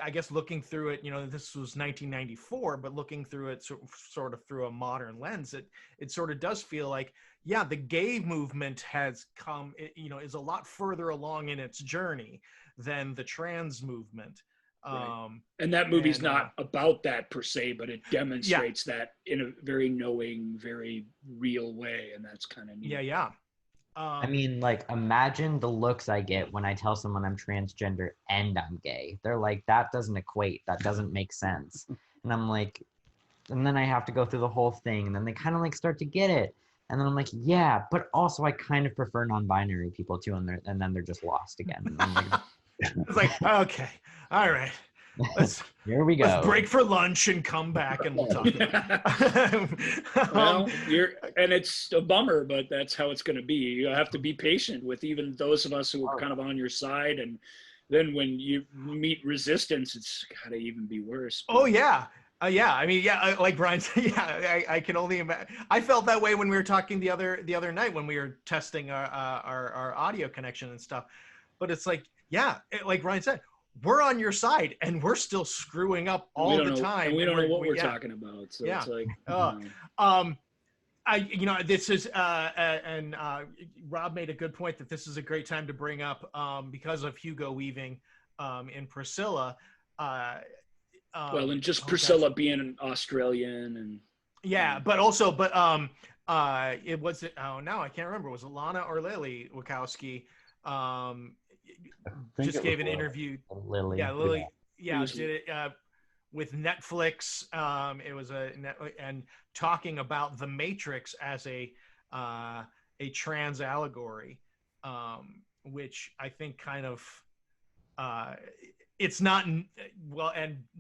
I guess looking through it, this was 1994, but looking through it sort of through a modern lens, it sort of does feel like, the gay movement has come, is a lot further along in its journey than the trans movement. Right. And that movie's not about that per se, but it demonstrates that in a very knowing, very real way, and that's kind of neat. I mean, like, imagine the looks I get when I tell someone I'm transgender and I'm gay. They're like, that doesn't equate. That doesn't make sense. And I'm like, and then I have to go through the whole thing, and then they kind of like start to get it. And then I'm like, yeah, but also I kind of prefer non-binary people too. And then they're just lost again. And I'm like, it's like, okay, all right. Here we go. Let's break for lunch and come back and we'll talk about it. Well, and it's a bummer, but that's how it's going to be. You have to be patient with even those of us who are kind of on your side, and then when you meet resistance, it's got to even be worse. Oh yeah. I mean, like Brian said, I can only imagine. I felt that way when we were talking the other night when we were testing our audio connection and stuff. But it's like, like Brian said, we're on your side and we're still screwing up all the time. And we don't know what we're talking about. So it's like, this is, and Rob made a good point that this is a great time to bring up, because of Hugo Weaving in Priscilla, well, and just Priscilla being an Australian and but it was now I can't remember, was it Lana or Lily Wachowski just gave an interview. Lily. Lily did it with Netflix. It was and talking about the Matrix as a trans allegory, which I think kind of it's not and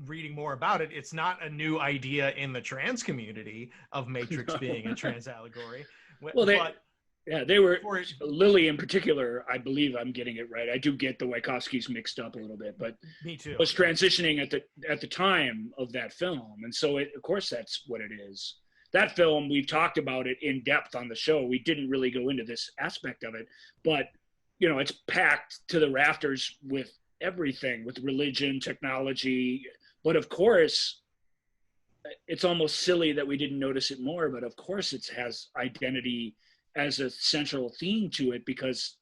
reading more about it, it's not a new idea in the trans community of Matrix being a trans allegory. Well, they were Lily in particular. I believe I'm getting it right. I do get the Wachowskis mixed up a little bit, but me too. Was transitioning at the time of that film, and so of course that's what it is. That film, we've talked about it in depth on the show. We didn't really go into this aspect of it, but it's packed to the rafters with everything, with religion, technology. But of course, it's almost silly that we didn't notice it more. But of course, it has identity as a central theme to it, because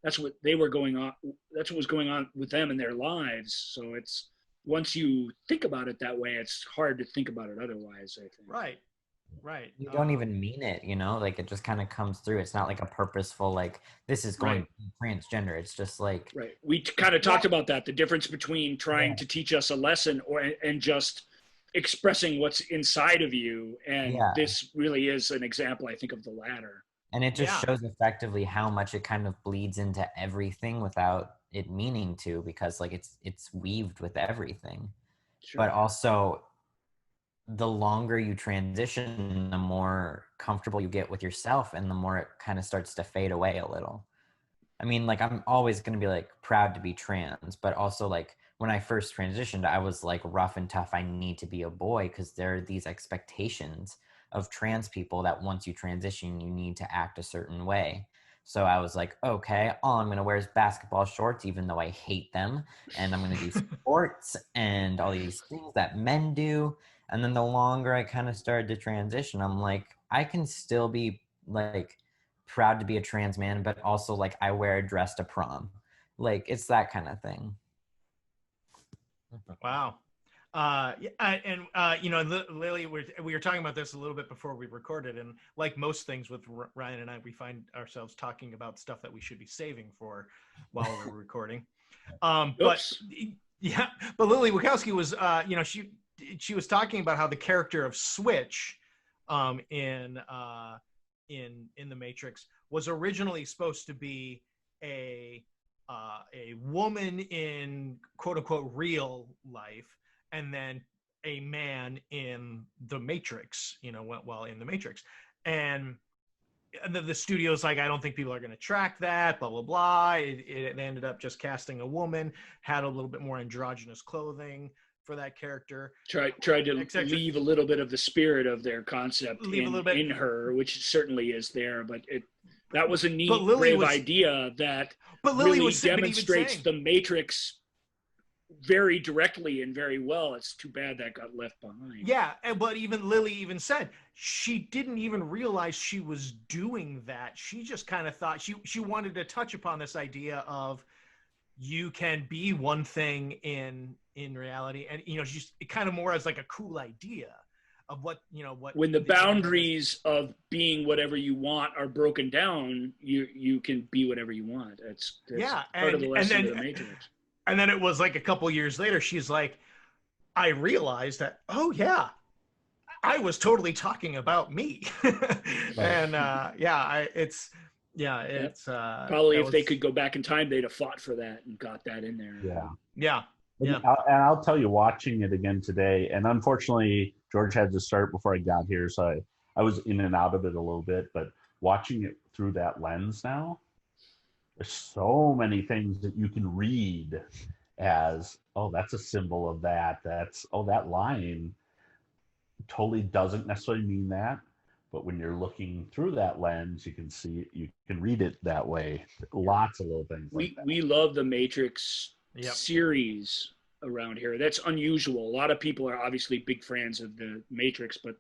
that's what they were going on. That's what was going on with them in their lives. So it's, once you think about it that way, it's hard to think about it otherwise, I think. Right. You don't even mean it, like it just kind of comes through. It's not like a purposeful, like, this is going to be transgender. It's just like, right. We kind of talked about that, the difference between trying to teach us a lesson and just expressing what's inside of you. And this really is an example, I think, of the latter. And it just shows effectively how much it kind of bleeds into everything without it meaning to, because like it's weaved with everything. Sure. But also, the longer you transition, the more comfortable you get with yourself, and the more it kind of starts to fade away a little. I mean, like, I'm always going to be like proud to be trans, but also like when I first transitioned, I was like rough and tough. I need to be a boy, because there are these expectations of trans people that once you transition, you need to act a certain way. So I was like, okay, all I'm going to wear is basketball shorts, even though I hate them. And I'm going to do sports and all these things that men do. And then the longer I kind of started to transition, I'm like, I can still be like proud to be a trans man, but also like I wear a dress to prom. Like, it's that kind of thing. Wow. Lily, we were talking about this a little bit before we recorded, and like most things with Ryan and I, we find ourselves talking about stuff that we should be saving for while we're recording. But Lily Wachowski was, she was talking about how the character of Switch in the Matrix was originally supposed to be a woman in quote unquote real life, and then a man in the Matrix, while in the Matrix. And the studio's like, I don't think people are going to track that, blah, blah, blah. It ended up just casting a woman, had a little bit more androgynous clothing for that character. Tried to leave a little bit of the spirit of their concept in her, which certainly is there, but that was a neat, brave idea that really demonstrates the Matrix very directly and very well. It's too bad that got left behind. Yeah, but even Lily even said she didn't even realize she was doing that. She just kind of thought she wanted to touch upon this idea of you can be one thing in reality, and just kind of more as like a cool idea of what when the boundaries of being whatever you want are broken down, you can be whatever you want. That's part of the lesson of the Matrix. And then it was like a couple years later, she's like, I realized that, oh yeah, I was totally talking about me. And it's probably if they could go back in time, they'd have fought for that and got that in there. Yeah. And I'll tell you, watching it again today, and unfortunately George had to start before I got here, so I was in and out of it a little bit, but watching it through that lens now, there's so many things that you can read as, oh, that's a symbol of that. That's, oh, that line totally doesn't necessarily mean that. But when you're looking through that lens, you can see, you can read it that way. Lots of little things like that. We love the Matrix series around here. That's unusual. A lot of people are obviously big fans of the Matrix, but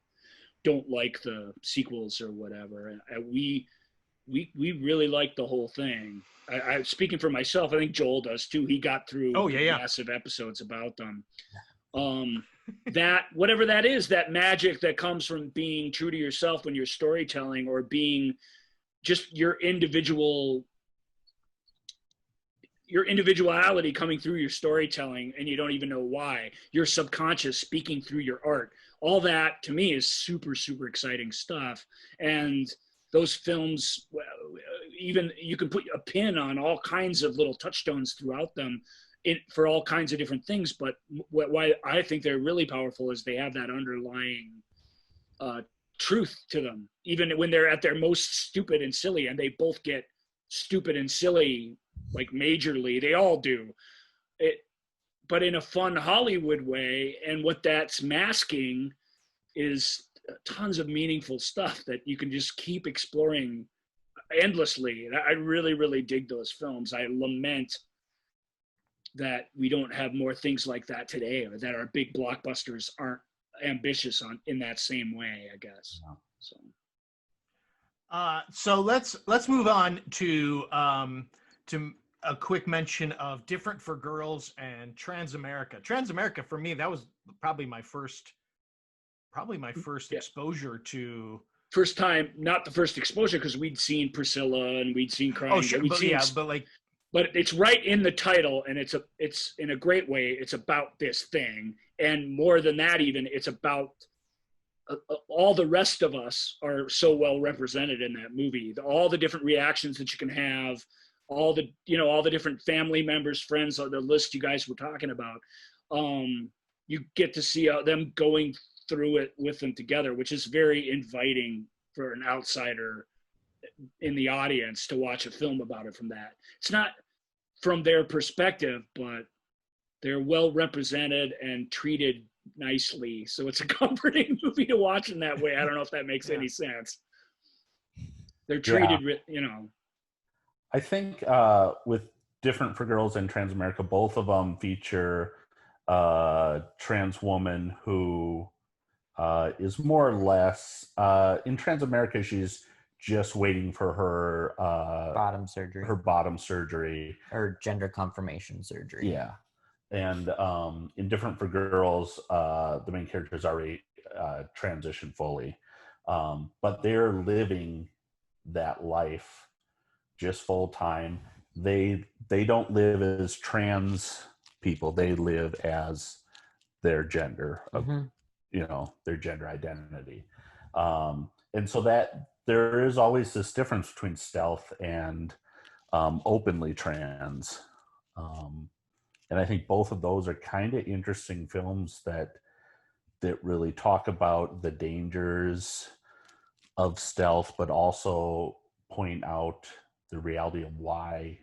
don't like the sequels or whatever. We we really liked the whole thing. I speaking for myself, I think Joel does too. He got through massive episodes about them. That whatever that is, that magic that comes from being true to yourself when you're storytelling, or being just your individuality coming through your storytelling, and you don't even know why. Your subconscious speaking through your art. All that to me is super, super exciting stuff. And those films, even you can put a pin on all kinds of little touchstones throughout them for all kinds of different things. But why I think they're really powerful is they have that underlying truth to them, even when they're at their most stupid and silly, and they both get stupid and silly, like majorly. They all do it, but in a fun Hollywood way. And what that's masking is tons of meaningful stuff that you can just keep exploring endlessly. And I really, really dig those films. I lament that we don't have more things like that today, or that our big blockbusters aren't ambitious in that same way, I guess. So let's move on to a quick mention of Different for Girls and Transamerica. Transamerica, for me, that was probably my first exposure to. First time, not the first exposure, because we'd seen Priscilla and we'd seen Crying. Oh, sure, but it's right in the title, and it's in a great way. It's about this thing, and more than that, even it's about all the rest of us are so well represented in that movie. All the different reactions that you can have, all the different family members, friends, the list you guys were talking about. You get to see them going through it with them together, which is very inviting for an outsider in the audience to watch a film about it from that. It's not from their perspective, but they're well represented and treated nicely. So it's a comforting movie to watch in that way. I don't know if that makes any sense. They're treated, I think with Different for Girls and Transamerica, both of them feature a trans woman who is more or less, in Transamerica, she's just waiting for her bottom surgery. Or gender confirmation surgery. Yeah. And in Different for Girls, the main character is already transitioned fully. But they're living that life just full time. They don't live as trans people. They live as their gender, their gender identity. And so that there is always this difference between stealth and openly trans. And I think both of those are kind of interesting films that really talk about the dangers of stealth, but also point out the reality of why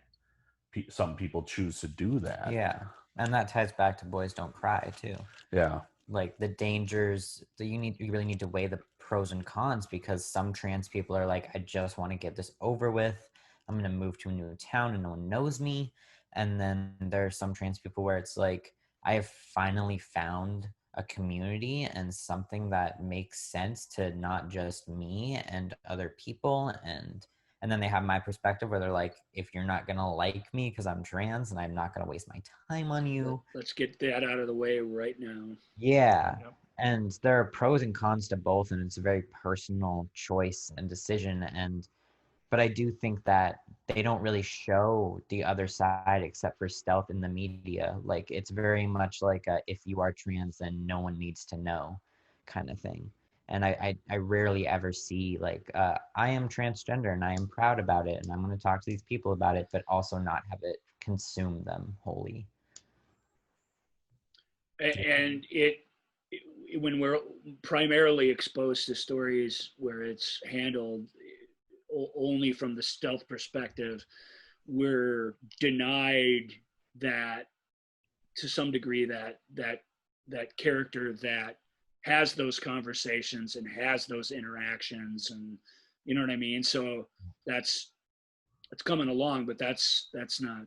some people choose to do that. Yeah, and that ties back to Boys Don't Cry too. Yeah, like the dangers that you really need to weigh the pros and cons, because some trans people are like, I just want to get this over with. I'm going to move to a new town and no one knows me. And then there are some trans people where it's like, I have finally found a community and something that makes sense to not just me and other people. And then they have my perspective where they're like, if you're not going to like me because I'm trans, and I'm not going to waste my time on you. Let's get that out of the way right now. Yeah. Yep. And there are pros and cons to both, and it's a very personal choice and decision. But I do think that they don't really show the other side except for stealth in the media. Like, it's very much like a, if you are trans, then no one needs to know kind of thing. And I rarely ever see like, I am transgender and I am proud about it and I'm going to talk to these people about it, but also not have it consume them wholly. And when we're primarily exposed to stories where it's handled only from the stealth perspective, we're denied that, to some degree, that character that has those conversations and has those interactions, and you know what I mean. So it's coming along, but that's not.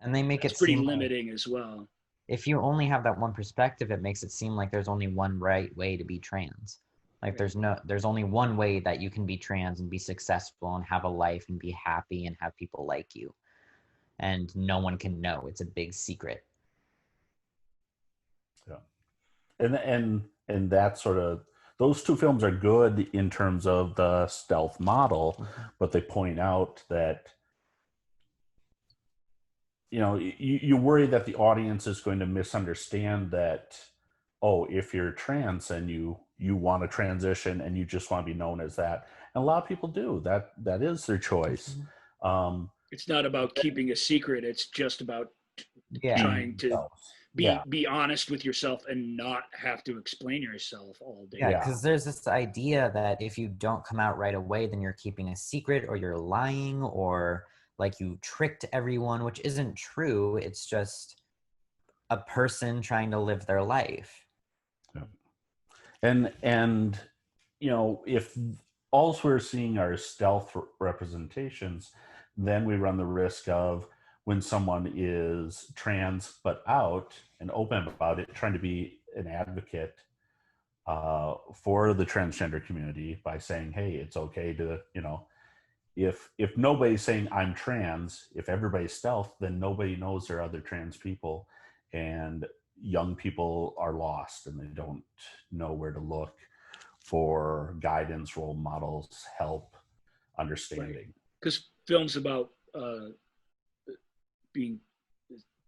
And they make it pretty seem limiting as well. If you only have that one perspective, it makes it seem like there's only one right way to be trans. Like there's only one way that you can be trans and be successful and have a life and be happy and have people like you. And no one can know. It's a big secret. Yeah. And that sort of, those two films are good in terms of the stealth model, but they point out that, you worry that the audience is going to misunderstand that, oh, if you're trans and you want to transition and you just want to be known as that. And a lot of people do. That is their choice. It's not about keeping a secret. It's just about trying to be honest with yourself and not have to explain yourself all day. Yeah, because there's this idea that if you don't come out right away, then you're keeping a secret or you're lying or like you tricked everyone, which isn't true. It's just a person trying to live their life. Yeah. And if all we're seeing are stealth representations, then we run the risk of, when someone is trans but out and open about it, trying to be an advocate for the transgender community by saying, hey, it's okay to, if nobody's saying I'm trans, if everybody's stealth, then nobody knows there are other trans people, and young people are lost and they don't know where to look for guidance, role models, help, understanding. Because films about being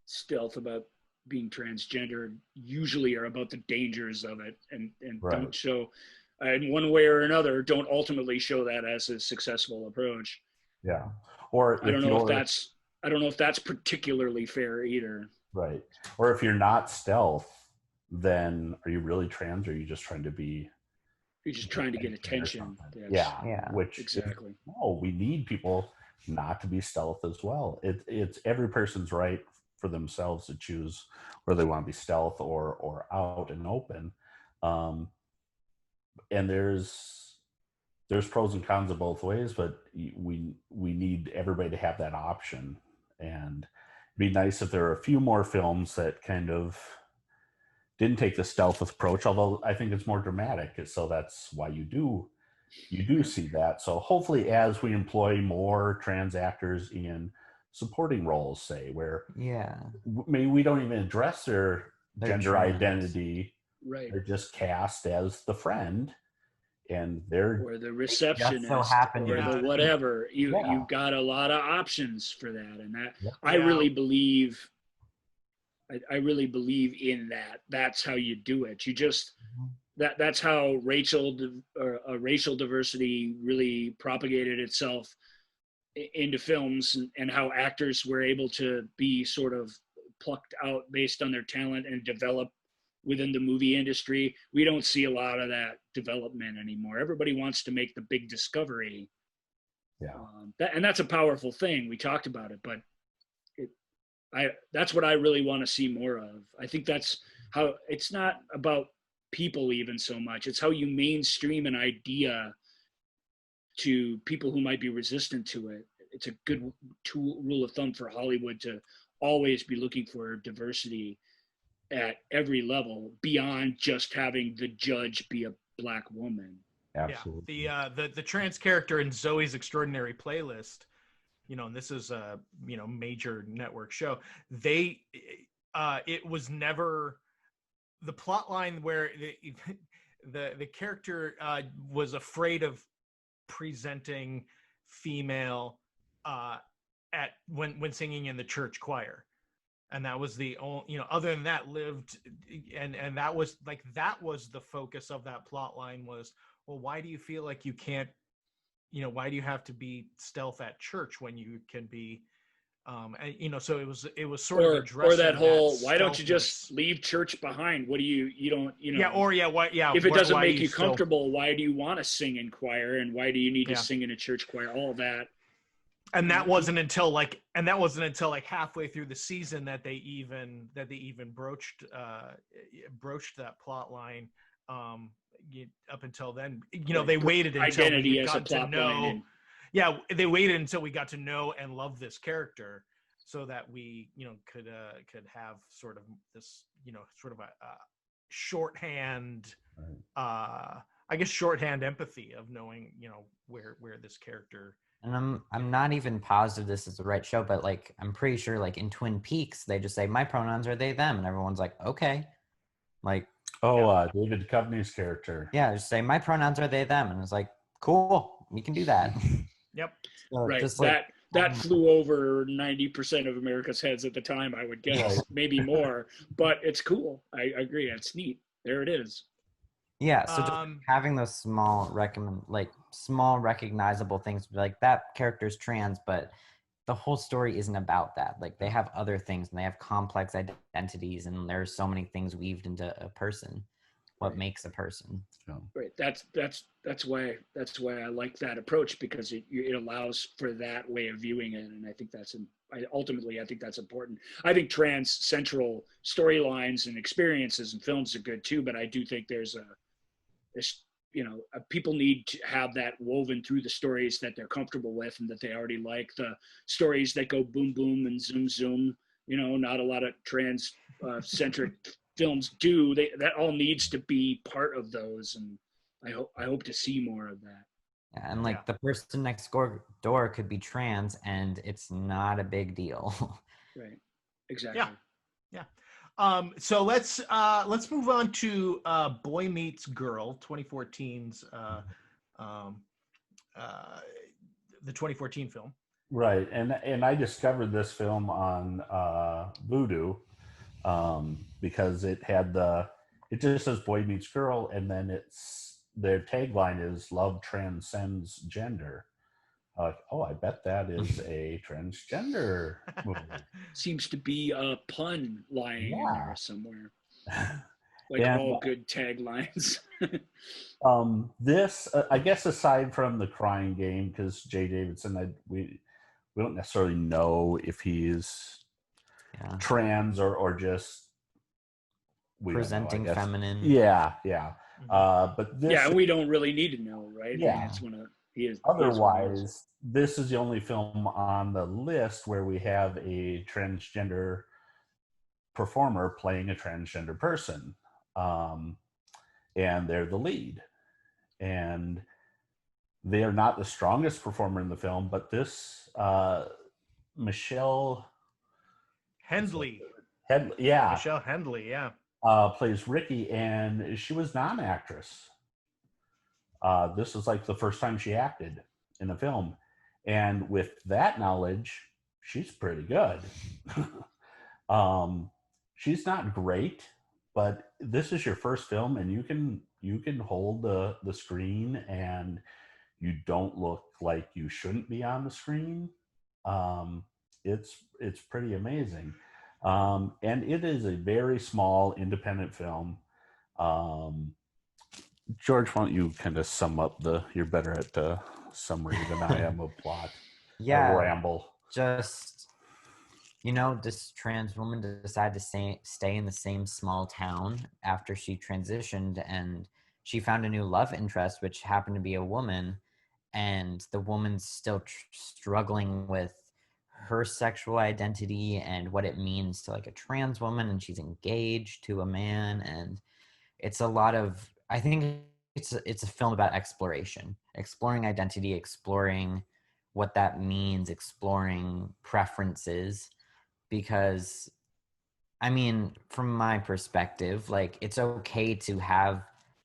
stealth, about being transgender, usually are about the dangers of it, and don't show, in one way or another, don't ultimately show that as a successful approach. Yeah. Or I don't know if that's particularly fair either. Right. Or if you're not stealth, then are you really trans, or are you just trying to be? You're just trying to get attention. Yeah. Which exactly. We need people not to be stealth as well. It's every person's right for themselves to choose whether they want to be stealth or out and open. And there's pros and cons of both ways, but we need everybody to have that option. And it'd be nice if there were a few more films that kind of didn't take the stealth approach, although I think it's more dramatic. So that's why you do see that. So hopefully, as we employ more trans actors in supporting roles, say, where maybe we don't even address their gender trans identity, they're just cast as the friend, and or the receptionist, or the whatever. You've got a lot of options for that, and that I really believe. I really believe in that. That's how you do it. You just that's how racial diversity really propagated itself into films, and how actors were able to be sort of plucked out based on their talent and develop within the movie industry. We don't see a lot of that development anymore. Everybody wants to make the big discovery. And that's a powerful thing. We talked about it, but that's what I really want to see more of. I think that's how, it's not about people even so much. It's how you mainstream an idea to people who might be resistant to it. It's a good rule of thumb for Hollywood to always be looking for diversity at every level beyond just having the judge be a Black woman. Absolutely. Yeah. The trans character in Zoe's Extraordinary Playlist, and this is a major network show. It was never the plot line where the character was afraid of presenting female when singing in the church choir, and that was the only, other than that, lived, and that was the focus of that plot line was, well, why do you feel like you can't, why do you have to be stealth at church when you can be, so it was sort of addressing or that whole, why don't you stealthness. just leave church behind? What do you don't, if it doesn't make you comfortable, why do you want to sing in choir, and why do you need to sing in a church choir? All that. And that wasn't until like halfway through the season that they even broached that plot line. Up until then, they waited until we got to know. Yeah, they waited until we got to know and love this character, so that we, could have sort of this, sort of a shorthand I guess, shorthand empathy of knowing, where this character. And I'm not even positive this is the right show, but like I'm pretty sure like in Twin Peaks they just say my pronouns are they them, and everyone's like okay, like David Duchovny's character. Yeah, just say my pronouns are they them, and it's like cool, we can do that. Yep. So right. just that flew over 90% of America's heads at the time, I would guess, maybe more. But it's cool. I agree. It's neat. There it is. Yeah, so just having those small recognizable things, like that character's trans, but the whole story isn't about that. Like they have other things, and they have complex identities, and there's so many things weaved into a person. What makes a person? Right. That's why I like that approach, because it allows for that way of viewing it, and I think that's important. I think trans central storylines and experiences and films are good too, but I do think there's people need to have that woven through the stories that they're comfortable with and that they already like. The stories that go boom boom and zoom zoom, not a lot of trans centric films do. That all needs to be part of those, and I hope to see more of that. Yeah, and the person next door could be trans, and it's not a big deal. Right. Exactly. Yeah. So let's move on to Boy Meets Girl, 2014's the 2014 film. Right, and I discovered this film on Vudu because it just says Boy Meets Girl, and then their tagline is "Love transcends gender." I bet that is a transgender movie. Seems to be a pun lying in there somewhere. Like all good taglines. This, I guess, aside from the crying game, because Jay Davidson, we don't necessarily know if he's trans or just presenting feminine. Yeah. But this, yeah, we don't really need to know, right? Yeah. Otherwise, this is the only film on the list where we have a transgender performer playing a transgender person, and they're the lead. And they are not the strongest performer in the film, but this Michelle Hendley. Michelle Hendley, plays Ricky, and she was non-actress. This was like the first time she acted in a film, and with that knowledge, she's pretty good. She's not great, but this is your first film, and you can hold the screen, and you don't look like you shouldn't be on the screen. It's pretty amazing, and it is a very small independent film. George, why don't you kind of sum up you're better at the summary than I am of plot. Yeah, ramble. Just, this trans woman decided to stay in the same small town after she transitioned, and she found a new love interest, which happened to be a woman, and the woman's still struggling with her sexual identity and what it means to like a trans woman, and she's engaged to a man, and it's a lot of, I think it's a film about exploring identity, exploring what that means, exploring preferences, because I mean, from my perspective, like it's okay to have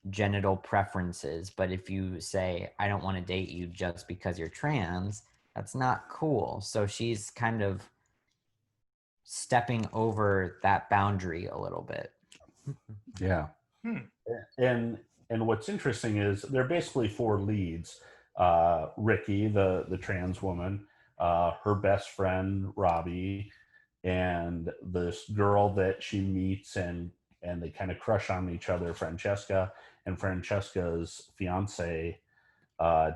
genital preferences, but if you say, I don't want to date you just because you're trans, that's not cool. So she's kind of stepping over that boundary a little bit. Yeah. And what's interesting is there are basically four leads. Ricky, the trans woman, her best friend, Robbie, and this girl that she meets and they kind of crush on each other, Francesca, and Francesca's fiance,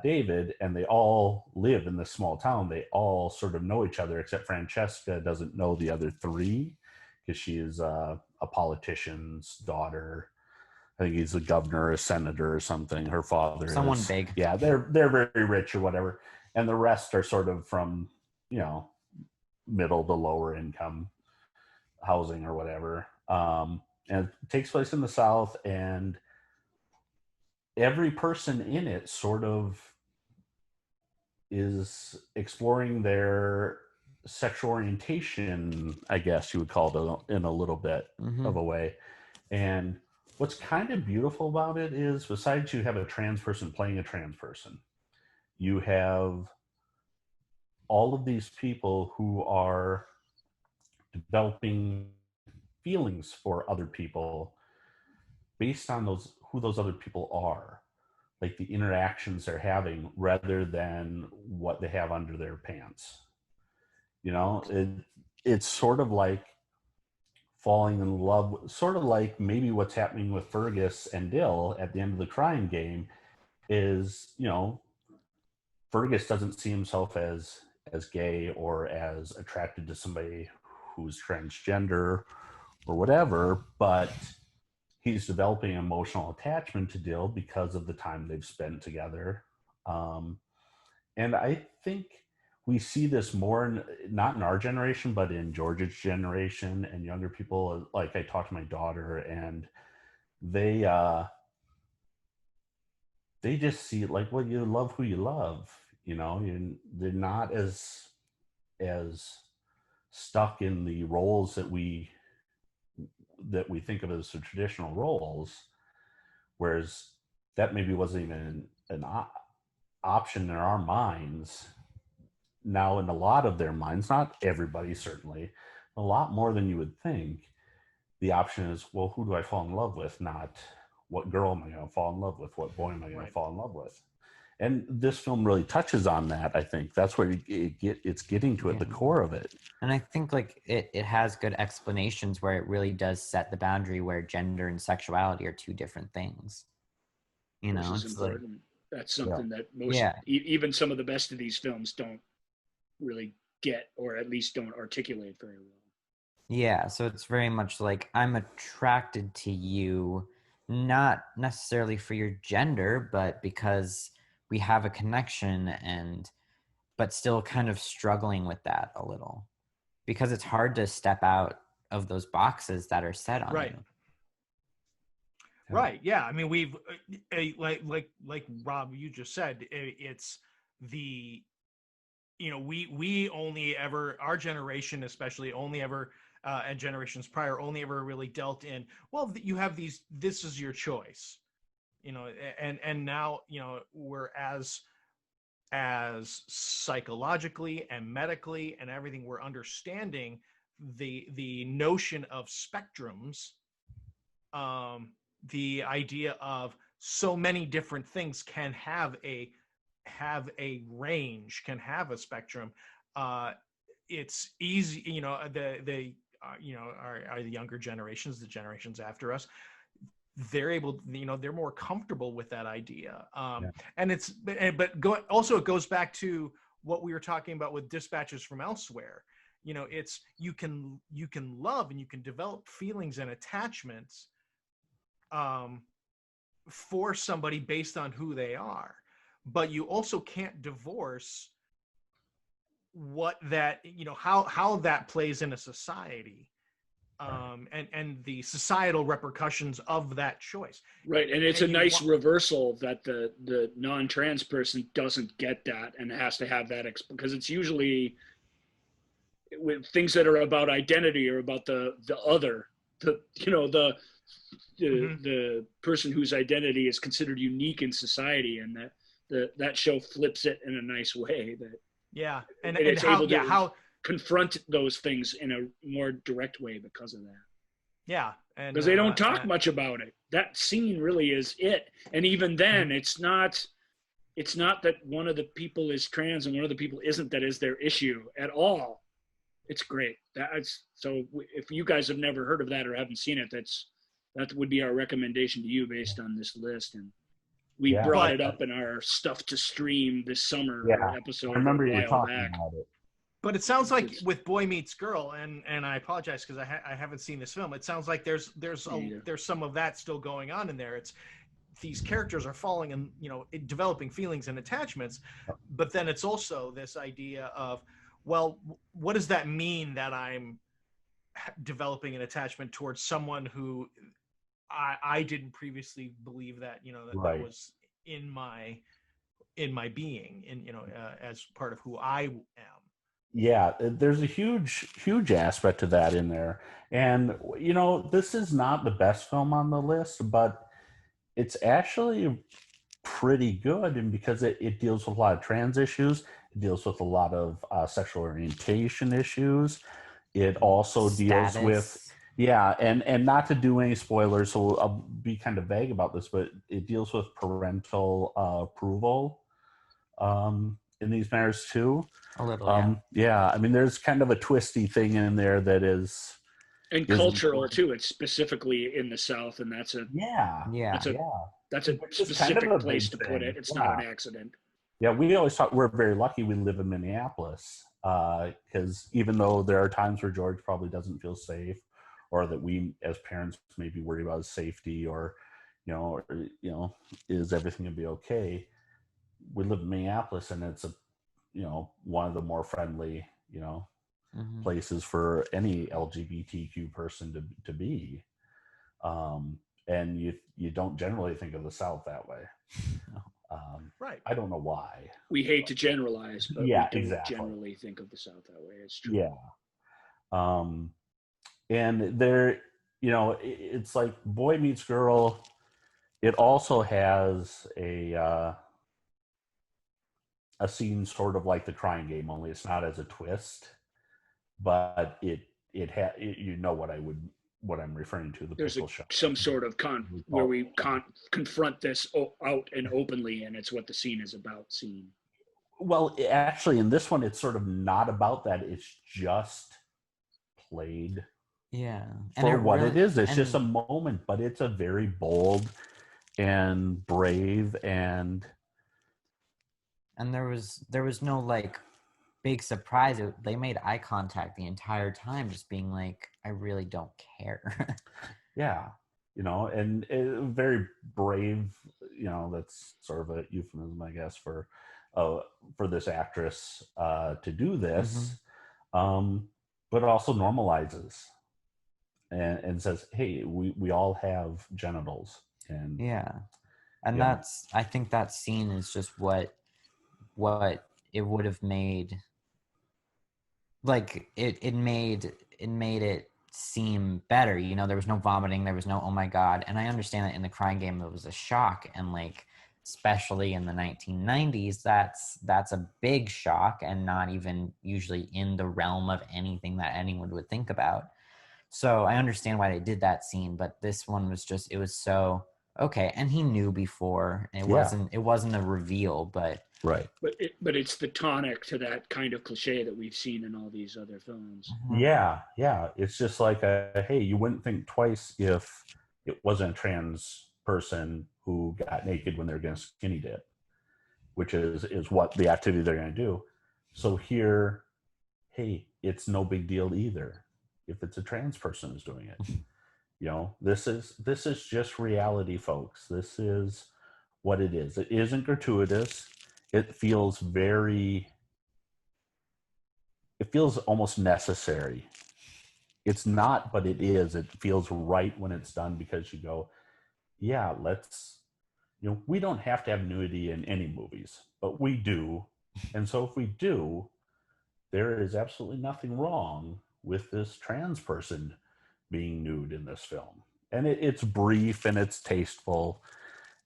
David, and they all live in this small town. They all sort of know each other, except Francesca doesn't know the other three because she is a politician's daughter. I think he's a governor or a senator or something. Her father Someone is big. Yeah, they're very rich or whatever. And the rest are sort of from, middle to lower income housing or whatever. And it takes place in the South, and every person in it sort of is exploring their sexual orientation, I guess you would call it, in a little bit of a way. And what's kind of beautiful about it is, besides you have a trans person playing a trans person, you have all of these people who are developing feelings for other people based on who those other people are, like the interactions they're having rather than what they have under their pants. You know, it's sort of like falling in love, sort of like maybe what's happening with Fergus and Dill at the end of the Crying Game is, you know, Fergus doesn't see himself as gay or as attracted to somebody who's transgender or whatever, but he's developing emotional attachment to Dill because of the time they've spent together. And I think we see this more, not in our generation, but in George's generation and younger people. Like, I talked to my daughter, and they just see it like, well, you love who you love, you know. They're not as stuck in the roles that we think of as the traditional roles, whereas that maybe wasn't even an option in our minds. Now, in a lot of their minds, not everybody certainly, a lot more than you would think, the option is, well, who do I fall in love with? Not what girl am I going to fall in love with? What boy am I going to fall in love with? And this film really touches on that. I think that's where it's getting to at the core of it. And I think like it has good explanations where it really does set the boundary where gender and sexuality are two different things. You know, it's important. That's something that most, even some of the best of these films don't really get, or at least don't articulate very well. Yeah, so it's very much like, I'm attracted to you, not necessarily for your gender, but because we have a connection, but still kind of struggling with that a little, because it's hard to step out of those boxes that are set on you. Right. Yeah. I mean, we've like Rob, you just said, it's the, you know, we only ever, our generation especially, only ever and generations prior only ever really dealt in, well, you have these, this is your choice, you know, and now, you know, we're as psychologically and medically and everything, we're understanding the notion of spectrums, the idea of so many different things can have a range, can have a spectrum. It's easy, you know, the you know, are the younger generations, the generations after us, they're able, you know, they're more comfortable with that idea. And it's, but it goes back to what we were talking about with Dispatches from Elsewhere. You know, it's, you can love and you can develop feelings and attachments for somebody based on who they are, but you also can't divorce what that, you know, how that plays in a society, and the societal repercussions of that choice. Right. And it's a nice reversal that the non-trans person doesn't get that and has to have that, because it's usually with things that are about identity or about the other, you know, the person whose identity is considered unique in society, and that show flips it in a nice way. And it's able to confront those things in a more direct way because of that. Yeah, and because they don't talk much about it. That scene really is it, and even then, it's not that one of the people is trans and one of the people isn't. That is their issue at all. It's great. So if you guys have never heard of that or haven't seen it, that would be our recommendation to you based on this list. And we brought it up in our Stuff to Stream this summer episode. I remember you talking about it. But it sounds like with Boy Meets Girl, and I apologize because I haven't seen this film. It sounds like there's some of that still going on in there. It's these characters are falling and, you know, developing feelings and attachments, but then it's also this idea of, well, what does that mean that I'm developing an attachment towards someone who I didn't previously believe that, that Right. was in my being, as part of who I am. Yeah, there's a huge aspect to that in there. And, this is not the best film on the list, but it's actually pretty good, and because it deals with a lot of trans issues, it deals with a lot of sexual orientation issues. It also deals with, and not to do any spoilers, so I'll be kind of vague about this, but it deals with parental approval in these matters too. A little, yeah. I mean, there's kind of a twisty thing in there that is, and cultural too. It's specifically in the South, and that's a specific kind of place to put it. It's not an accident. Yeah, we always thought we're very lucky we live in Minneapolis, because even though there are times where George probably doesn't feel safe, or that we as parents may be worried about his safety, or is everything gonna be okay? We live in Minneapolis, and it's one of the more friendly places for any LGBTQ person to be, and you don't generally think of the South that way. Right. I don't know why. We hate to generalize, but we don't generally think of the South that way. It's true. Yeah. And there, it's like Boy Meets Girl. It also has a scene sort of like The Crying Game, only it's not as a twist, but it what I'm referring to. There's some sort of where we confront this out and openly, and it's what the scene is about. Well, actually, in this one, it's sort of not about that. It's just played for what it is. It's just a moment, but it's a very bold and brave, and there was no like big surprise. They made eye contact the entire time, just being like, I really don't care. Yeah, and very brave. That's sort of a euphemism, I guess, for this actress to do this, but also normalizes and says, hey, we all have genitals. And I think that scene is just what it would have made. Like it made it seem better. There was no vomiting, there was no oh my god. And I understand that in The Crying Game it was a shock, and like especially in the 1990s, that's a big shock, and not even usually in the realm of anything that anyone would think about. So I understand why they did that scene, but this one was just, it was so okay. And he knew before, and it wasn't a reveal, but right. But it's the tonic to that kind of cliche that we've seen in all these other films. Yeah. It's just like hey, you wouldn't think twice if it wasn't a trans person who got naked when they're going to skinny dip, which is what the activity they're going to do. So here, hey, it's no big deal either if it's a trans person who's doing it. This is just reality, folks. This is what it is. It isn't gratuitous. It feels almost necessary. It's not, but it is. It feels right when it's done, because you go, yeah, we don't have to have nudity in any movies, but we do. And so if we do, there is absolutely nothing wrong with this trans person being nude in this film. And it's brief, and it's tasteful,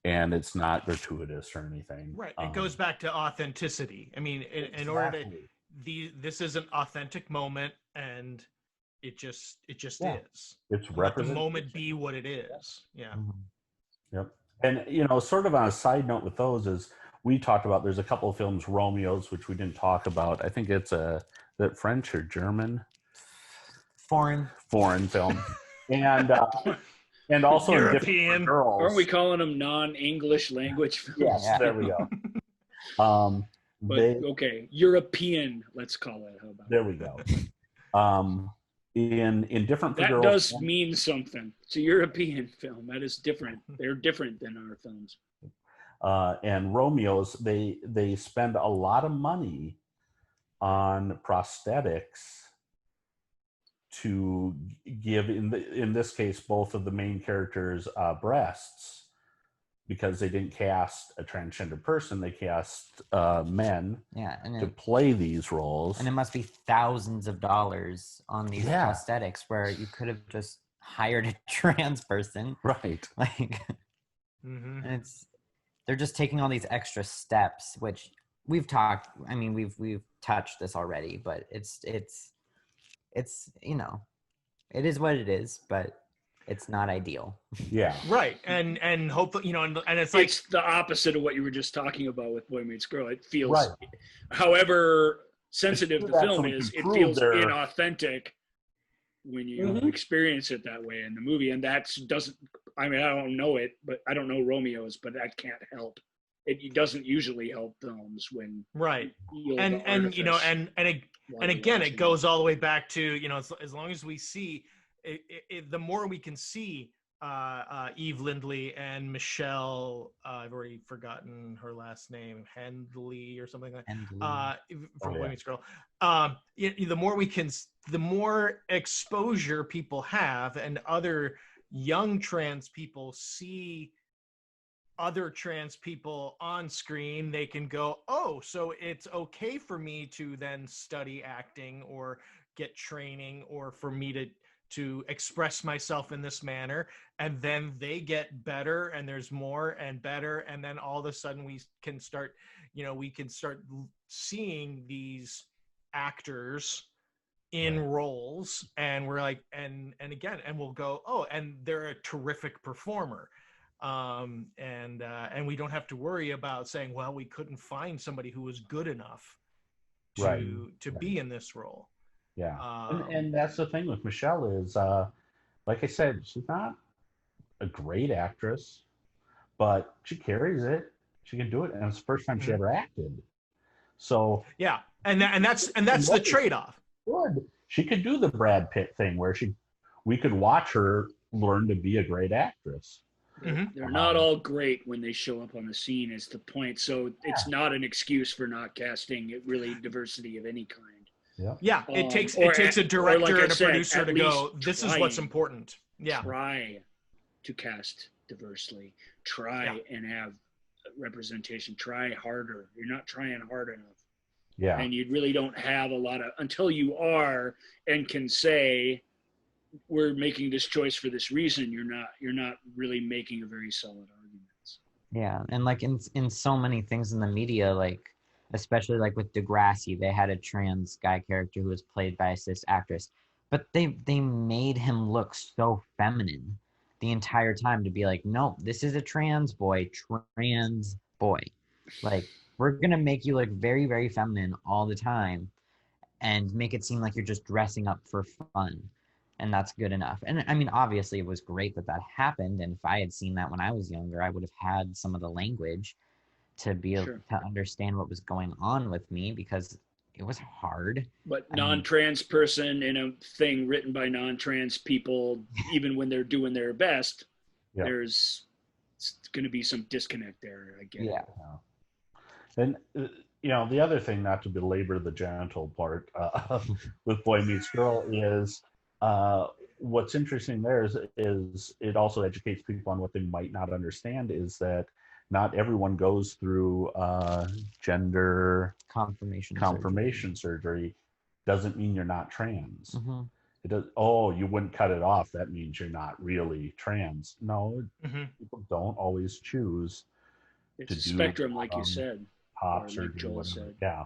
and it's not gratuitous or anything. Right. It goes back to authenticity. I mean, in order to, this is an authentic moment, and it just is. It's let the moment be what it is. Yeah. Yep. And sort of on a side note with those is, we talked about, there's a couple of films, Romeo's, which we didn't talk about. I think it's that French or German? Foreign film. And also European. Girls. Aren't we calling them non-English language films? Yes, there we go. Okay, European, let's call it. How about there we go. In different that girls, does mean something. It's a European film. That is different. They're different than our films. And Romeo's, they spend a lot of money on prosthetics to give, in this case, both of the main characters breasts, because they didn't cast a transgender person, they cast men to play these roles. And it must be thousands of dollars on these prosthetics, where you could have just hired a trans person. Right. Like, and they're just taking all these extra steps, which we've touched this already, but it's you know, it is what it is, but it's not ideal. Yeah. Right. And hopefully, you know, and it's the opposite of what you were just talking about with Boy Meets Girl. It feels, however sensitive the film is, it feels inauthentic when you experience it that way in the movie. And I don't know it, but I don't know Romeo's, but that can't help. It doesn't usually help films when and you know, and again, it goes all the way back to, you know, as long as we see the more we can see Eve Lindley and Michelle, I've already forgotten her last name, Hendley or something like that, from Boy Meets Girl. The more exposure people have, and other young trans people see other trans people on screen, they can go, oh, so it's okay for me to then study acting or get training, or for me to express myself in this manner. And then they get better, and there's more and better. And then all of a sudden we can start seeing these actors in roles, and we're like, and again, and we'll go, oh, and they're a terrific performer. And we don't have to worry about saying, well, we couldn't find somebody who was good enough to be in this role. Yeah. And that's the thing with Michelle is, like I said, she's not a great actress, but she carries it. She can do it. And it's the first time she ever acted. So yeah. And that's the trade-off. Good. She could do the Brad Pitt thing where we could watch her learn to be a great actress. They're not all great when they show up on the scene, is the point. So it's not an excuse for not casting really diversity of any kind. Yeah, it takes a director and a producer to go, this is what's important. Yeah. Try to cast diversely. Try and have representation. Try harder. You're not trying hard enough. Yeah. And you really don't have a lot of, until you are and can say, we're making this choice for this reason, you're not really making a very solid argument. Yeah, and like in so many things in the media, like especially like with Degrassi, they had a trans guy character who was played by a cis actress, but they made him look so feminine the entire time, to be like, no, this is a trans boy. Like, we're gonna make you look very, very feminine all the time and make it seem like you're just dressing up for fun. And that's good enough. And I mean, obviously it was great that happened. And if I had seen that when I was younger, I would have had some of the language to be able to understand what was going on with me, because it was hard. But non-trans person in a thing written by non-trans people, even when they're doing their best, there's going to be some disconnect there, I guess. Yeah. And, you know, the other thing, not to belabor the genital part with Boy Meets Girl, is what's interesting there is it also educates people on what they might not understand, is that not everyone goes through gender confirmation surgery. Doesn't mean you're not trans. It does. Oh, you wouldn't cut it off, that means you're not really trans. No, people don't always choose to do spectrum, like you said, pop surgery, like Joel said. Yeah.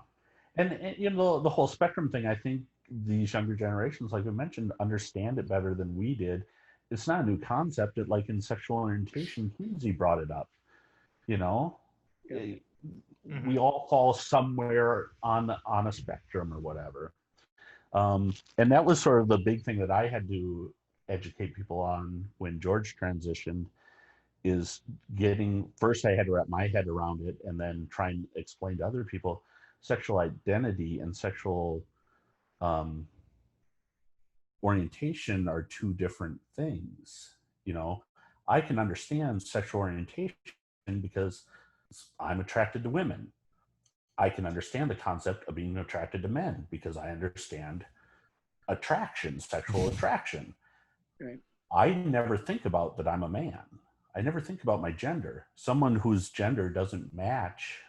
And you know, the whole spectrum thing, I think these younger generations, like we mentioned, understand it better than we did. It's not a new concept. It, like in sexual orientation, Kinsey brought it up. You know, we all fall somewhere on a spectrum or whatever. And that was sort of the big thing that I had to educate people on when George transitioned, is first I had to wrap my head around it, and then try and explain to other people sexual identity and sexual orientation are two different things. You know, I can understand sexual orientation because I'm attracted to women. I can understand the concept of being attracted to men because I understand attraction, sexual attraction. Right. I never think about that I'm a man. I never think about my gender. Someone whose gender doesn't match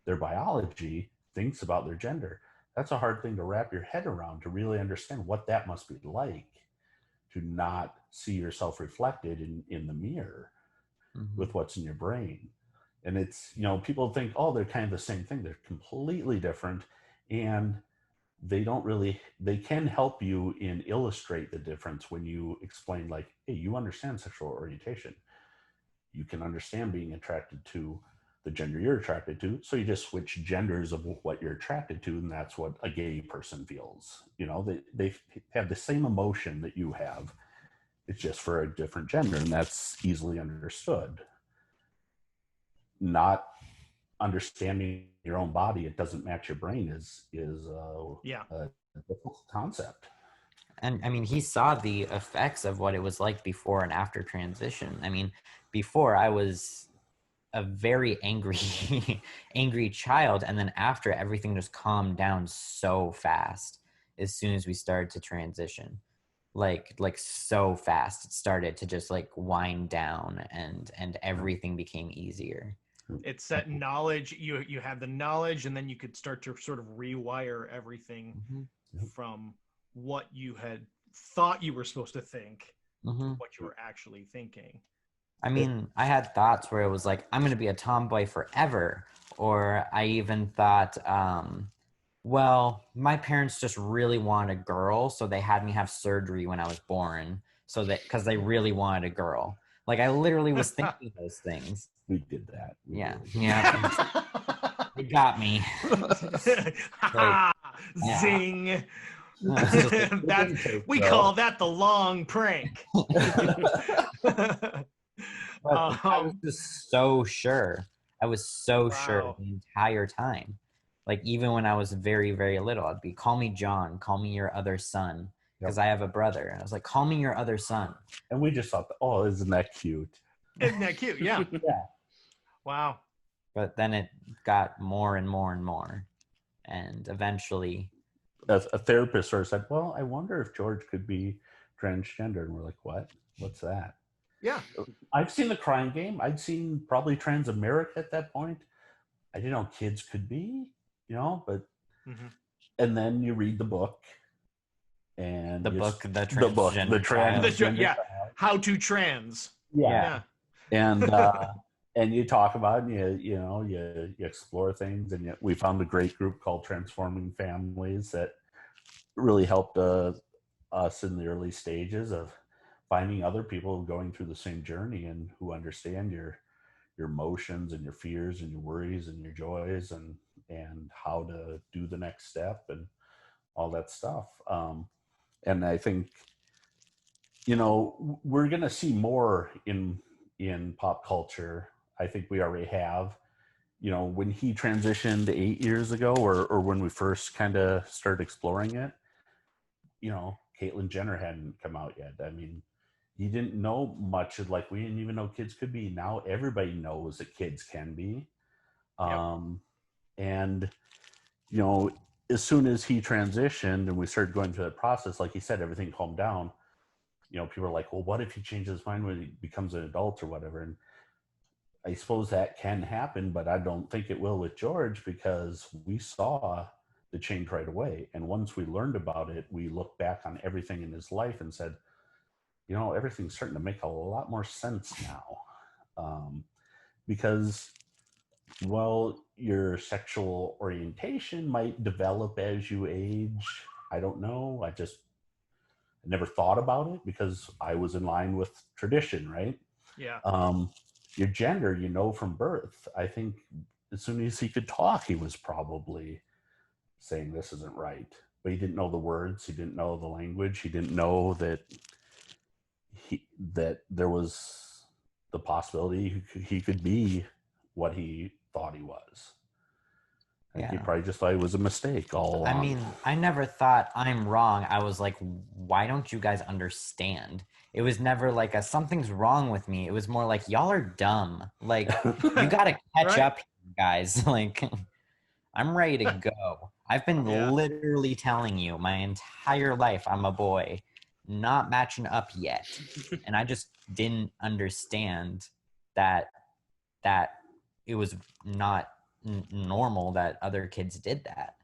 their biology thinks about their gender. That's a hard thing to wrap your head around, to really understand what that must be like, to not see yourself reflected in the mirror with what's in your brain. And it's, people think, oh, they're kind of the same thing. They're completely different. And they can help you illustrate the difference when you explain, like, hey, you understand sexual orientation. You can understand being attracted to the gender you're attracted to. So you just switch genders of what you're attracted to, and that's what a gay person feels. They have the same emotion that you have. It's just for a different gender, and that's easily understood. Not understanding your own body, it doesn't match your brain, is a difficult concept. And I mean, he saw the effects of what it was like before and after transition. I mean, before I was a very angry child, and then after, everything just calmed down so fast as soon as we started to transition. Like so fast, it started to just like wind down, and everything became easier. It's that knowledge, you have the knowledge, and then you could start to sort of rewire everything from what you had thought you were supposed to think to what you were actually thinking. I mean, I had thoughts where it was like, I'm going to be a tomboy forever. Or I even thought, well, my parents just really wanted a girl, so they had me have surgery when I was born, because they really wanted a girl. Like, I literally was thinking those things. We did that. Yeah. It got me. Zing. We call that the long prank. I was just so sure. I was so sure the entire time. Like, even when I was very, very little, I'd be, call me John, call me your other son, because I have a brother. And I was like, call me your other son. And we just thought, oh, isn't that cute? Isn't that cute? Yeah. Yeah. Wow. But then it got more and more and more. And eventually, a therapist sort of said, well, I wonder if George could be transgender. And we're like, what? What's that? Yeah. I've seen The Crying Game. I'd seen probably Transamerica at that point. I didn't know kids could be, but and then you read the book, and How to Trans. Yeah. And you talk about it, and you explore things, and we found a great group called Transforming Families that really helped us in the early stages of finding other people going through the same journey and who understand your emotions and your fears and your worries and your joys and how to do the next step and all that stuff. And I think, we're going to see more in pop culture. I think we already have. When he transitioned 8 years ago, or when we first kind of started exploring it, Caitlyn Jenner hadn't come out yet. I mean, you didn't know much of, like, we didn't even know kids could be. Now everybody knows that kids can be. And, as soon as he transitioned and we started going through that process, like he said, everything calmed down. People are like, well, what if he changes his mind when he becomes an adult or whatever? And I suppose that can happen, but I don't think it will with George, because we saw the change right away. And once we learned about it, we looked back on everything in his life and said, everything's starting to make a lot more sense now. Because, well, your sexual orientation might develop as you age. I don't know. I never thought about it because I was in line with tradition, right? Yeah. Your gender, from birth. I think as soon as he could talk, he was probably saying this isn't right. But he didn't know the words. He didn't know the language. He didn't know that there was the possibility he could be what he thought he was. Yeah. He probably just thought it was a mistake all along. I mean, I never thought I'm wrong. I was like, why don't you guys understand? It was never like something's wrong with me. It was more like, y'all are dumb. Like, you got to catch up, guys. Like, I'm ready to go. I've been literally telling you my entire life I'm a boy, not matching up yet. And I just didn't understand that it was not normal that other kids did that.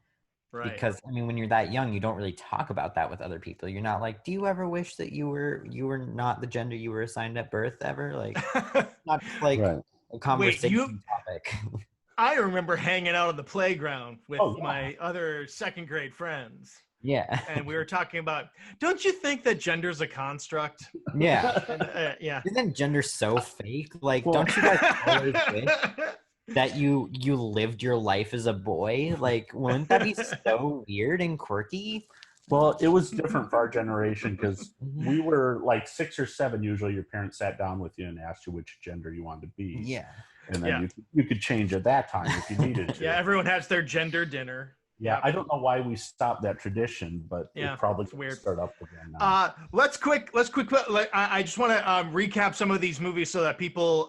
Right. Because I mean, when you're that young, you don't really talk about that with other people. You're not like, do you ever wish that you were not the gender you were assigned at birth ever? Like, not just like a conversation topic. I remember hanging out on the playground with my other second grade friends. Yeah. And we were talking about, don't you think that gender's a construct? Yeah. And, yeah. Isn't gender so fake? Like, don't you guys always wish that you lived your life as a boy? Like, wouldn't that be so weird and quirky? Well, it was different for our generation because we were like 6 or 7. Usually your parents sat down with you and asked you which gender you wanted to be. Yeah. And then you could change at that time if you needed to. Yeah, everyone has their gender dinner. Yeah, I don't know why we stopped that tradition, but it probably weird. Start up again now. Let's quick. I just want to recap some of these movies so that people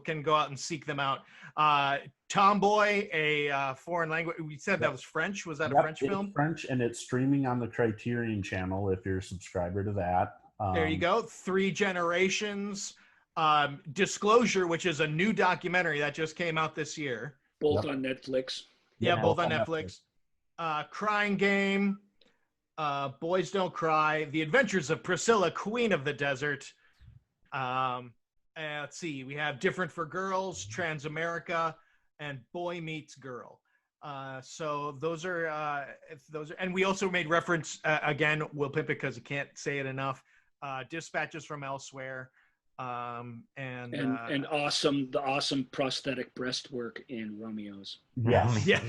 can go out and seek them out. Tomboy, a foreign language. We said that was French. Was that a French film? It's French, and it's streaming on the Criterion channel if you're a subscriber to that. There you go. 3 Generations. Disclosure, which is a new documentary that just came out this year. Both on Netflix. Yeah, both on Netflix. Crying Game, Boys Don't Cry, The Adventures of Priscilla, Queen of the Desert. Let's see, we have Different for Girls, Transamerica, and Boy Meets Girl. So those are, and we also made reference again. We'll pimp it because I can't say it enough. Dispatches from Elsewhere. And the awesome prosthetic breastwork in Romeo's. Yes. Yeah.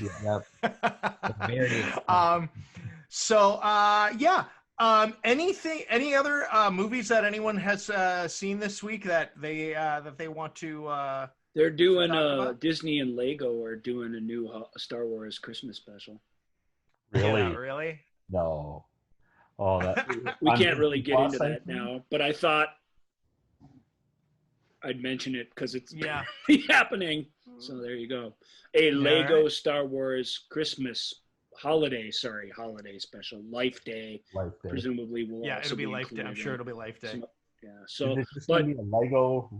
Very any other movies that anyone has seen this week that they want to they're doing Disney and Lego are doing a new Star Wars Christmas special. Really? Yeah, really? No. Oh, that we can't really get into that now, but I thought I'd mention it because it's happening. So there you go. Lego Star Wars Christmas holiday special. Life Day. Presumably will it'll be Life Day. I'm sure it'll be Life Day. So is this going to be a Lego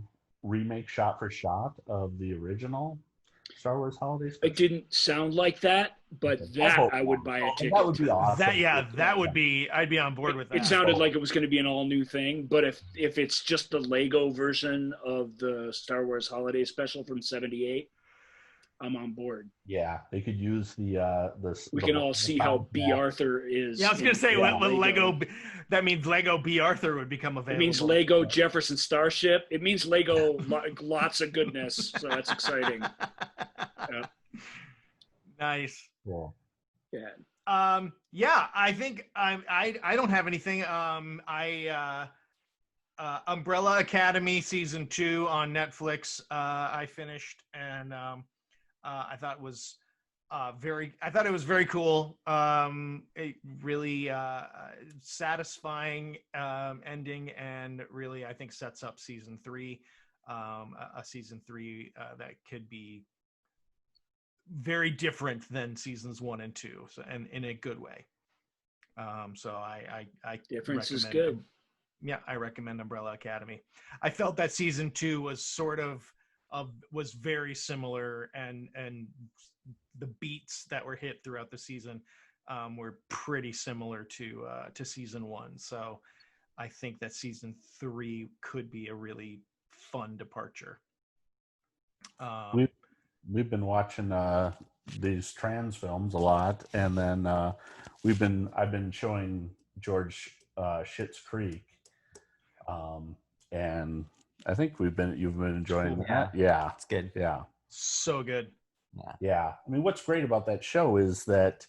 remake shot for shot of the original Star Wars holiday special? It didn't sound like that, but I would buy a ticket. That would be awesome. I'd be on board with that. It sounded like it was going to be an all new thing, but if it's just the Lego version of the Star Wars holiday special from '78, I'm on board. Yeah, they could use the we can all see how B. Arthur is. Yeah, I was going to say with Lego. That means Lego B. Arthur would become available. It means Lego Jefferson Starship. It means Lego lots of goodness. So that's exciting. Nice. Cool. Yeah. I think I don't have anything. Umbrella Academy season 2 on Netflix. I finished and I thought it was very cool. A really satisfying ending, and really I think sets up season 3. A season 3 that could be very different than seasons 1 and 2, so and in a good way. So I difference is good. Yeah, I recommend Umbrella Academy. I felt that season 2 was was very similar, and the beats that were hit throughout the season were pretty similar to season 1. So I think that season 3 could be a really fun departure. We've been watching these trans films a lot, and then I've been showing George Schitt's Creek, and I think you've been enjoying that. Yeah, it's good. Yeah, so good. Yeah. I mean, what's great about that show is that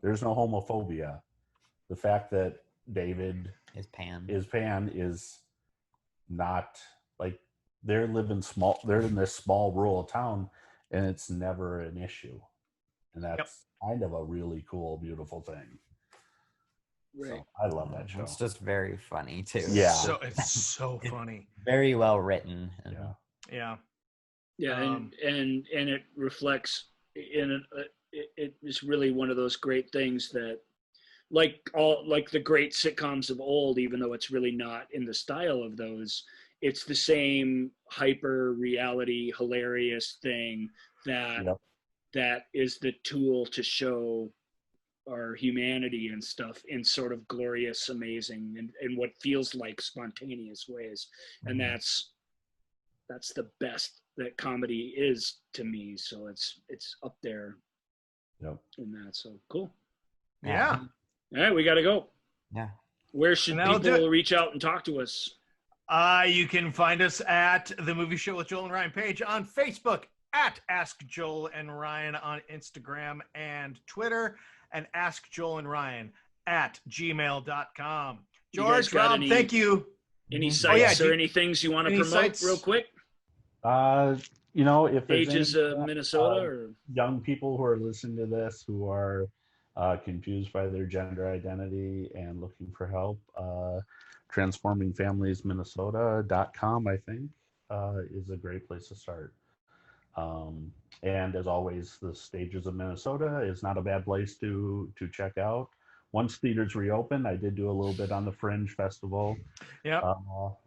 there's no homophobia. The fact that David is Pan is not like they're in this small rural town, and it's never an issue, and that's kind of a really cool, beautiful thing. Right. So I love that show. It's just very funny too. Yeah. So it's so funny. Very well written. Yeah. Yeah, and it reflects in it is really one of those great things that, like the great sitcoms of old, even though it's really not in the style of those, it's the same hyper reality, hilarious thing that is the tool to show our humanity and stuff in sort of glorious, amazing, and what feels like spontaneous ways. And that's the best that comedy is to me. So it's up there in that. So cool. Yeah. All right, we got to go. Yeah. Where should people reach out and talk to us? You can find us at The Movie Show with Joel and Ryan page on Facebook, at Ask Joel and Ryan on Instagram and Twitter, and Ask Joel and Ryan at gmail.com. George, Rob, thank you. Any sites or any things you want to promote real quick? If Pages of Minnesota or young people who are listening to this who are confused by their gender identity and looking for help, transformingfamiliesminnesota.com, I think, is a great place to start. And as always, the Stages of Minnesota is not a bad place to check out. Once theaters reopen, I did do a little bit on the Fringe Festival. Yeah. I'll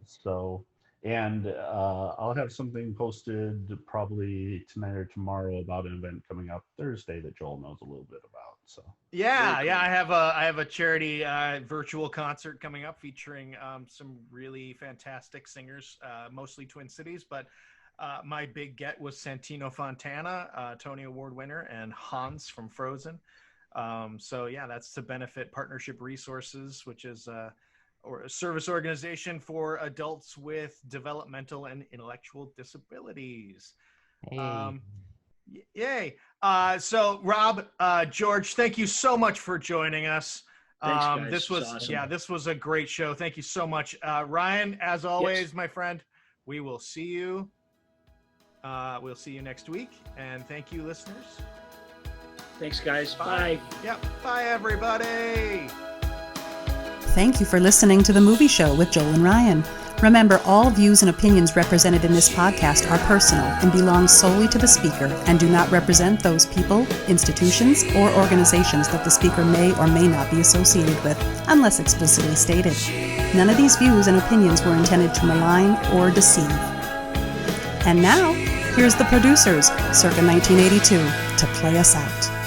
have something posted probably tonight or tomorrow about an event coming up Thursday that Joel knows a little bit about. So yeah, I have a charity virtual concert coming up featuring some really fantastic singers, mostly Twin Cities, but my big get was Santino Fontana, Tony Award winner, and Hans from Frozen. So yeah, that's to benefit Partnership Resources, which is a service organization for adults with developmental and intellectual disabilities. Hey. Yay. So Rob, George, thank you so much for joining us. Thanks, guys. This was awesome. This was a great show. Thank you so much. Ryan, as always, my friend, we will see you. We'll see you next week. And thank you, listeners. Thanks, guys. Bye. Yep. Bye, everybody. Thank you for listening to The Movie Show with Joel and Ryan. Remember, all views and opinions represented in this podcast are personal and belong solely to the speaker and do not represent those people, institutions, or organizations that the speaker may or may not be associated with, unless explicitly stated. None of these views and opinions were intended to malign or deceive. And now, here's the producers, circa 1982, to play us out.